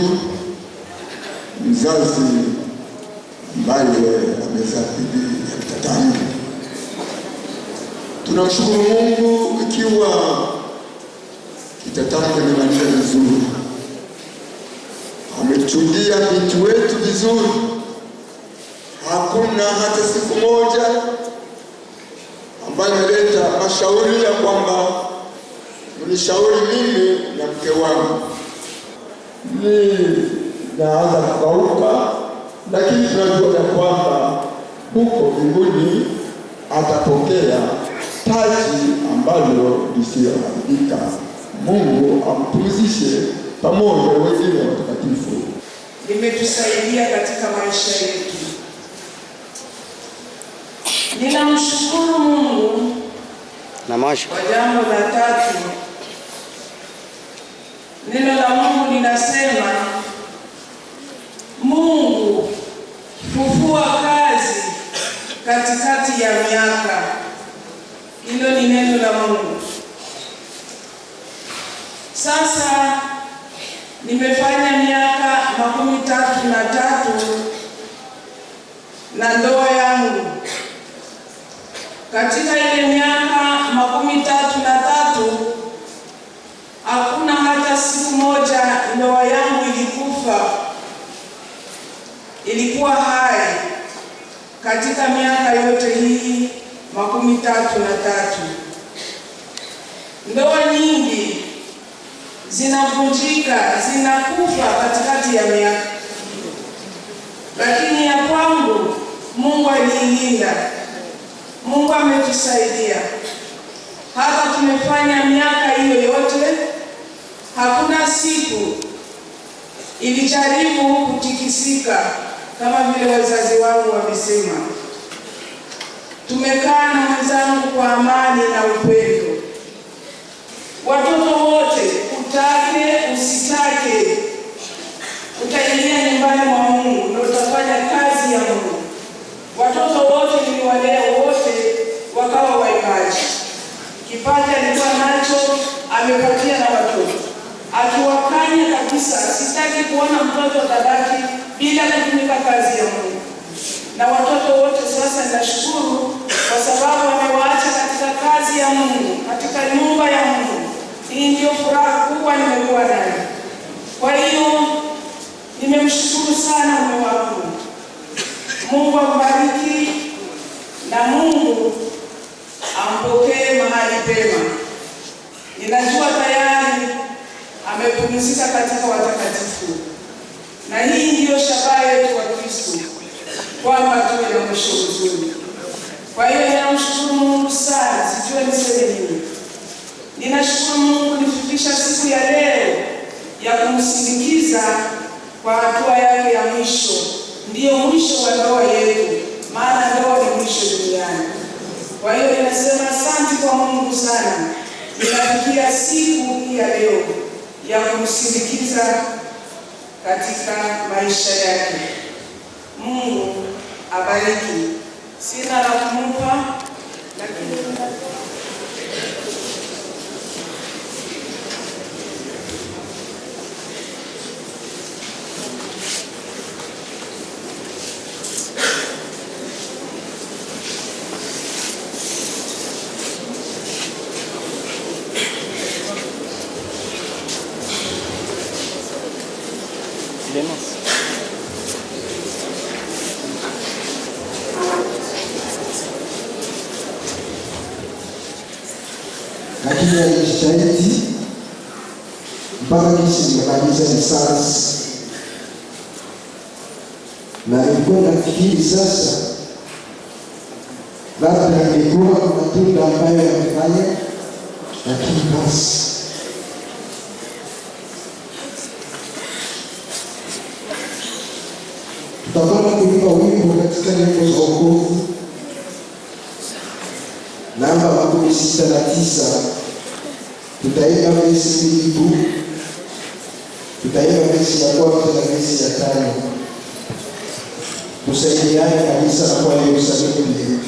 mzazi ambaye amezaa bibi ya Kitatange. Tunamshukuru Mungu ikiwa Kitatange amemaliza vizuri, ametuchungia binti wetu vizuri. Hakuna hata siku moja ambayo ameleta mashauri ya kwamba unishauri mimi na mke wangu. Ni naanza kukauka, lakini tunajua ya kwamba huko mbinguni atapokea taji ambalo lisiyoharibika. Mungu ampumzishe pamoja wengine watakatifu. Limetusaidia katika maisha yetu. Ninamshukuru Mungu kwa jambo la tatu. Neno la Mungu linasema, Mungu fufua kazi katikati ya miaka. Hilo ni neno la Mungu. Sasa nimefanya miaka 33 na ndoa yangu, Katika ile miaka 33 hakuna hata siku moja ndoa yangu ilikufa, ilikuwa hai katika miaka yote hii 33. Ndoa nyingi zinavunjika, zinakufa katikati ya miaka, lakini ya kwangu Mungu aliilinda. Mungu ametusaidia hata tumefanya miaka hiyo yote, hakuna siku ilijaribu kutikisika kama vile wazazi wangu wamesema. Tumekaa na mwenzangu kwa amani na upendo. Watoto wote, utake usitake, utaingia nyumbani mwa Mungu na utafanya kazi ya Mungu. Watoto wote niliwalea, wote wakawa waimbaji. Kipaji alikuwa nacho amepatia na watoto, akiwakanya kabisa, sitaki kuona mtoto atabaki bila kutumika kazi ya Mungu. Na watoto wote sasa ninashukuru kwa sababu wamewaacha katika kazi ya Mungu, katika nyumba ya Mungu. Hii ndio furaha kubwa nimekuwa nayo. Kwa hiyo nimemshukuru sana mume wangu. Mungu ambariki na Mungu ampokee mahali pema. Ninajua tayari amepumzika katika watakatifu. Na hii ndiyo shabaha yetu wa Kristo, kwamba tuwe na mwisho mzuri. Kwa hiyo ninamshukuru Mungu sana, sijui niseme nini. Ninashukuru Mungu nifikisha siku ya leo ya kumsindikiza kwa hatua yake ya mwisho. Ndiyo mwisho wa ndoa yetu, maana ndoa ni mwisho duniani. Kwa hiyo ninasema asante kwa Mungu sana. Ninafikia siku hii ya leo ya kumsindikiza katika maisha yake. Mungu abariki. Sina la kumpa, lakini lakini alijitahidi mpaka kisi nimemaliza lisansi, na nilikuwa nafikiri sasa labda ingekuwa matunda ambayo yamefanya, lakini basi tutakwenda kuimba wimbo katika nyimbo za wokovu namba 69. Tutaimba vesi mbili tu, tutaimba vesi ya kwanza na vesi ya 5. Tusaidiane kabisa na kwa Yerusalemu pia.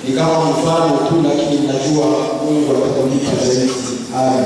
ni kama mfano tu, lakini najua Mungu atakulipa zaidi. Amen.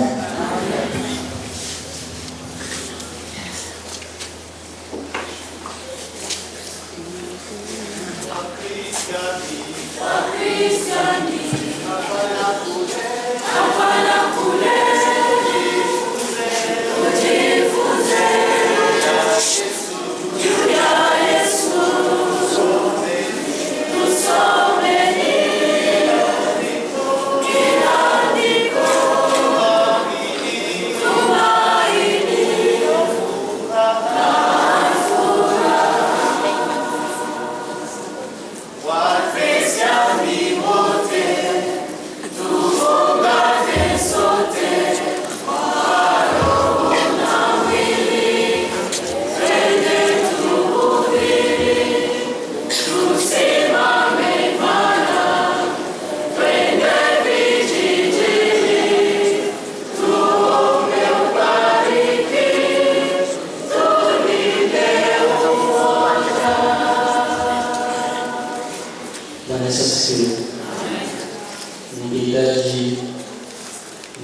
Ningehitaji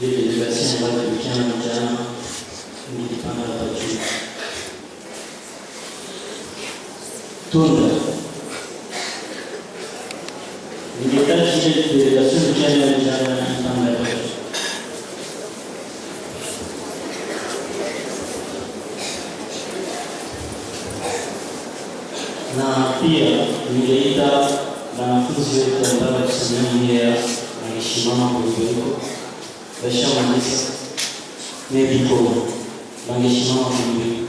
ile delegation ambayo tulikutana jana, nilipanga hapa juu. Tunda. Ningehitaji ile delegation jana nilipanga hapa juu. Na pia ningeita wanafunzi wetu ambao tusimamia wangesimama kwa hivyo basha mwanisa maybe kwa wangesimama kwa hivyo.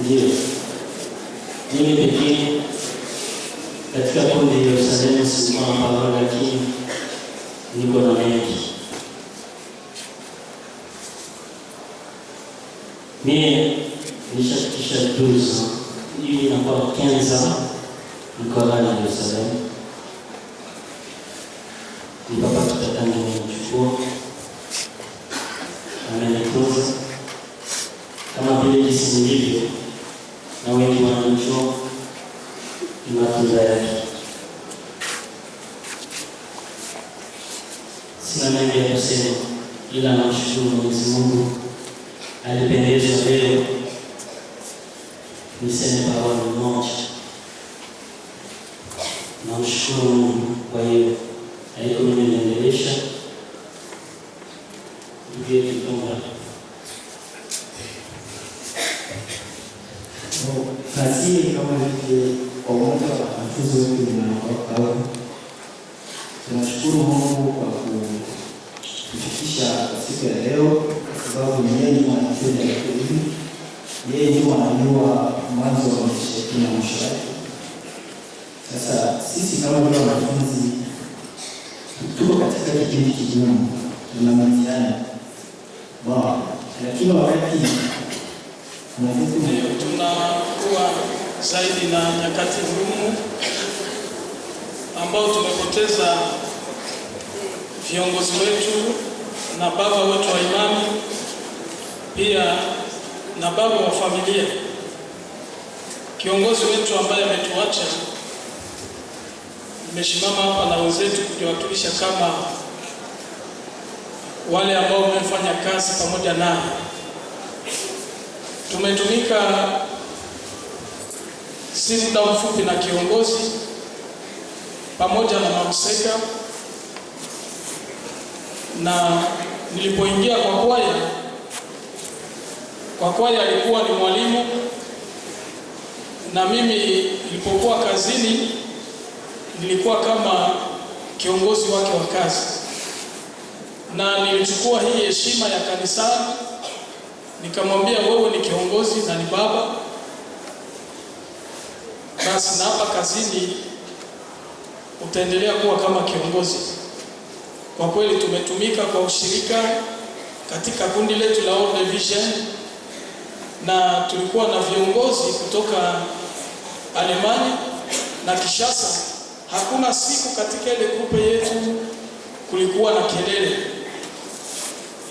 Ndio mimi pekee katika kundi la Yerusalemu simama pamoja, lakini niko na mengi. Mimi nishakisha tuzo ili inakuwa Kenza mkoani Yerusalemu. Ni baba tutatanga nimechukua amenikuza kama vile jinsi nilivyo, na wengi wanajua ni matunda yake. Sina mengi ya kusema, ila namshukuru Mwenyezi Mungu alipendezwa leo niseme pamoja moja. Namshukuru Mungu kwa hiyo haiko nimeendelesha ndio kitonga kazi kama vile pamoja na wanafunzi wetu na tunashukuru Mungu kwa kutufikisha siku ya leo, kwa sababu yeye ni mwanafunzi wa kweli. Yeye ndiye anajua mwanzo wa maisha yetu na mwisho wake. Sasa sisi kama vile wanafunzi tuko katika kipindi kigumu, tuna mtihani bwana, lakini wakati tunakuwa zaidi na nyakati ngumu ambao tumepoteza viongozi wetu na baba wetu wa imani, pia na baba wa familia. Kiongozi wetu ambaye ametuacha, nimesimama hapa na wenzetu kujiwakilisha kama wale ambao wamefanya kazi pamoja naye. Tumetumika si muda mfupi na kiongozi pamoja na mamseka, na nilipoingia kwa kwaya alikuwa ni mwalimu, na mimi nilipokuwa kazini nilikuwa kama kiongozi wake wa kazi, na nilichukua hii heshima ya kanisani nikamwambia, wewe ni kiongozi na ni baba, basi na hapa kazini utaendelea kuwa kama kiongozi. Kwa kweli tumetumika kwa ushirika katika kundi letu la Old Vision, na tulikuwa na viongozi kutoka Alemania na Kishasa. Hakuna siku katika ile grupe yetu kulikuwa na kelele,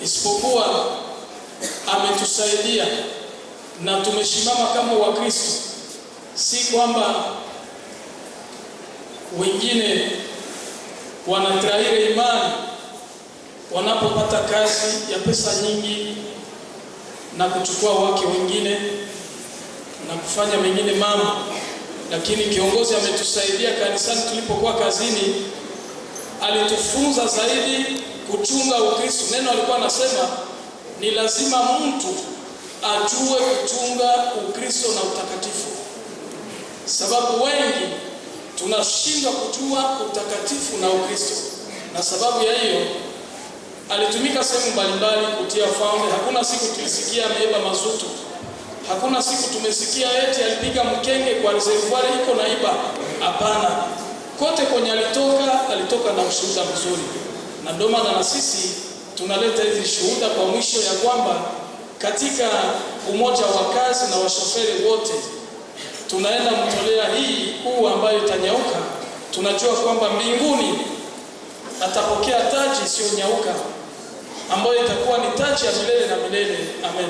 isipokuwa ametusaidia na tumeshimama kama Wakristo. Si kwamba wengine wanatraire imani wanapopata kazi ya pesa nyingi na kuchukua wake wengine na kufanya mengine mambo, lakini kiongozi ametusaidia kanisani. Tulipokuwa kazini, alitufunza zaidi kuchunga Ukristo. Neno alikuwa anasema ni lazima mtu ajue kuchunga Ukristo na utakatifu, sababu wengi tunashindwa kujua utakatifu na Ukristo, na sababu ya hiyo alitumika sehemu mbalimbali kutia faunde. Hakuna siku tulisikia ameiba mazutu, hakuna siku tumesikia eti alipiga mkenge kwa reservoir iko na iba. Hapana, kote kwenye alitoka na ushuhuda mzuri, na ndio maana na sisi tunaleta hizi shuhuda kwa mwisho ya kwamba katika umoja wa kazi na washoferi wote tunaenda mtolea hii ambayo itanyauka. Tunajua kwamba mbinguni atapokea taji isiyonyauka ambayo itakuwa ni taji ya milele na milele. Amen.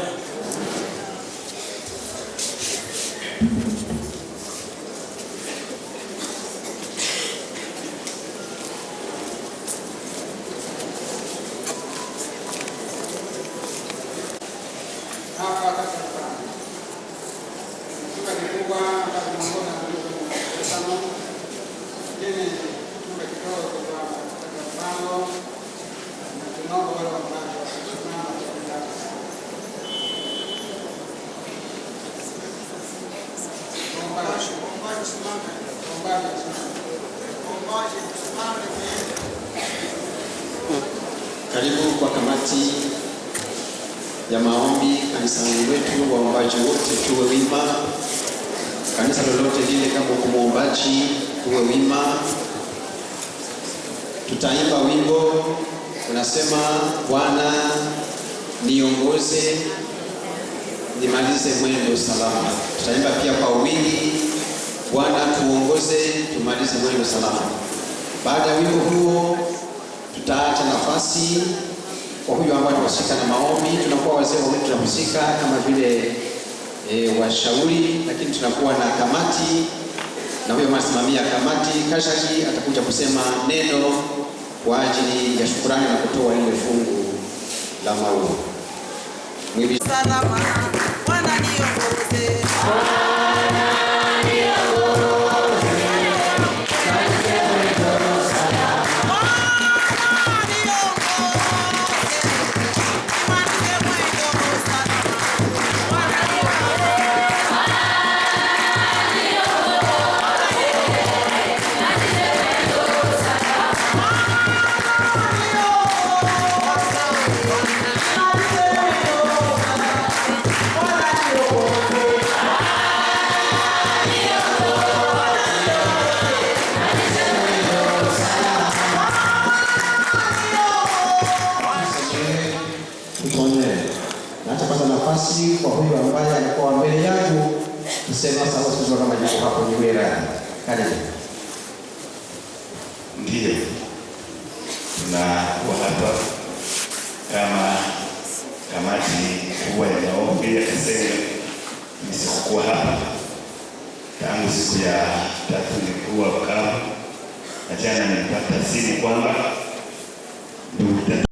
Karibu kwa kamati ya maombi kanisani wetu. Waombaji wote tuwe wima. Kanisa lolote lile, kama uko muombaji tuwe wima. Tutaimba wimbo unasema, Bwana niongoze nimalize mwendo salama. Tutaimba pia kwa wingi, Bwana tuongoze tumalize mwendo salama. Baada ya wimbo huo tutaacha nafasi kwa huyo ambaye tunashika na maombi. Tunakuwa wazee wa wetu tunahusika kama vile washauri, lakini tunakuwa na kamati na huyo msimamia kamati Kashaki atakuja kusema neno kwa ajili ya shukrani na kutoa ile fungu la maua. Mwili salama, Bwana niongoze. Kwa huyo ambaye alikuwa mbele yangu kusema sawa kama yuko hapo Nyewera. Karibu. Ndiyo, tunakuwa hapa kama kamati kubwa ya maombi ya Kasenga. Nimeshakuwa hapa tangu siku ya 3 nilikuwa Bukavu, na jana nilipata simu kwamba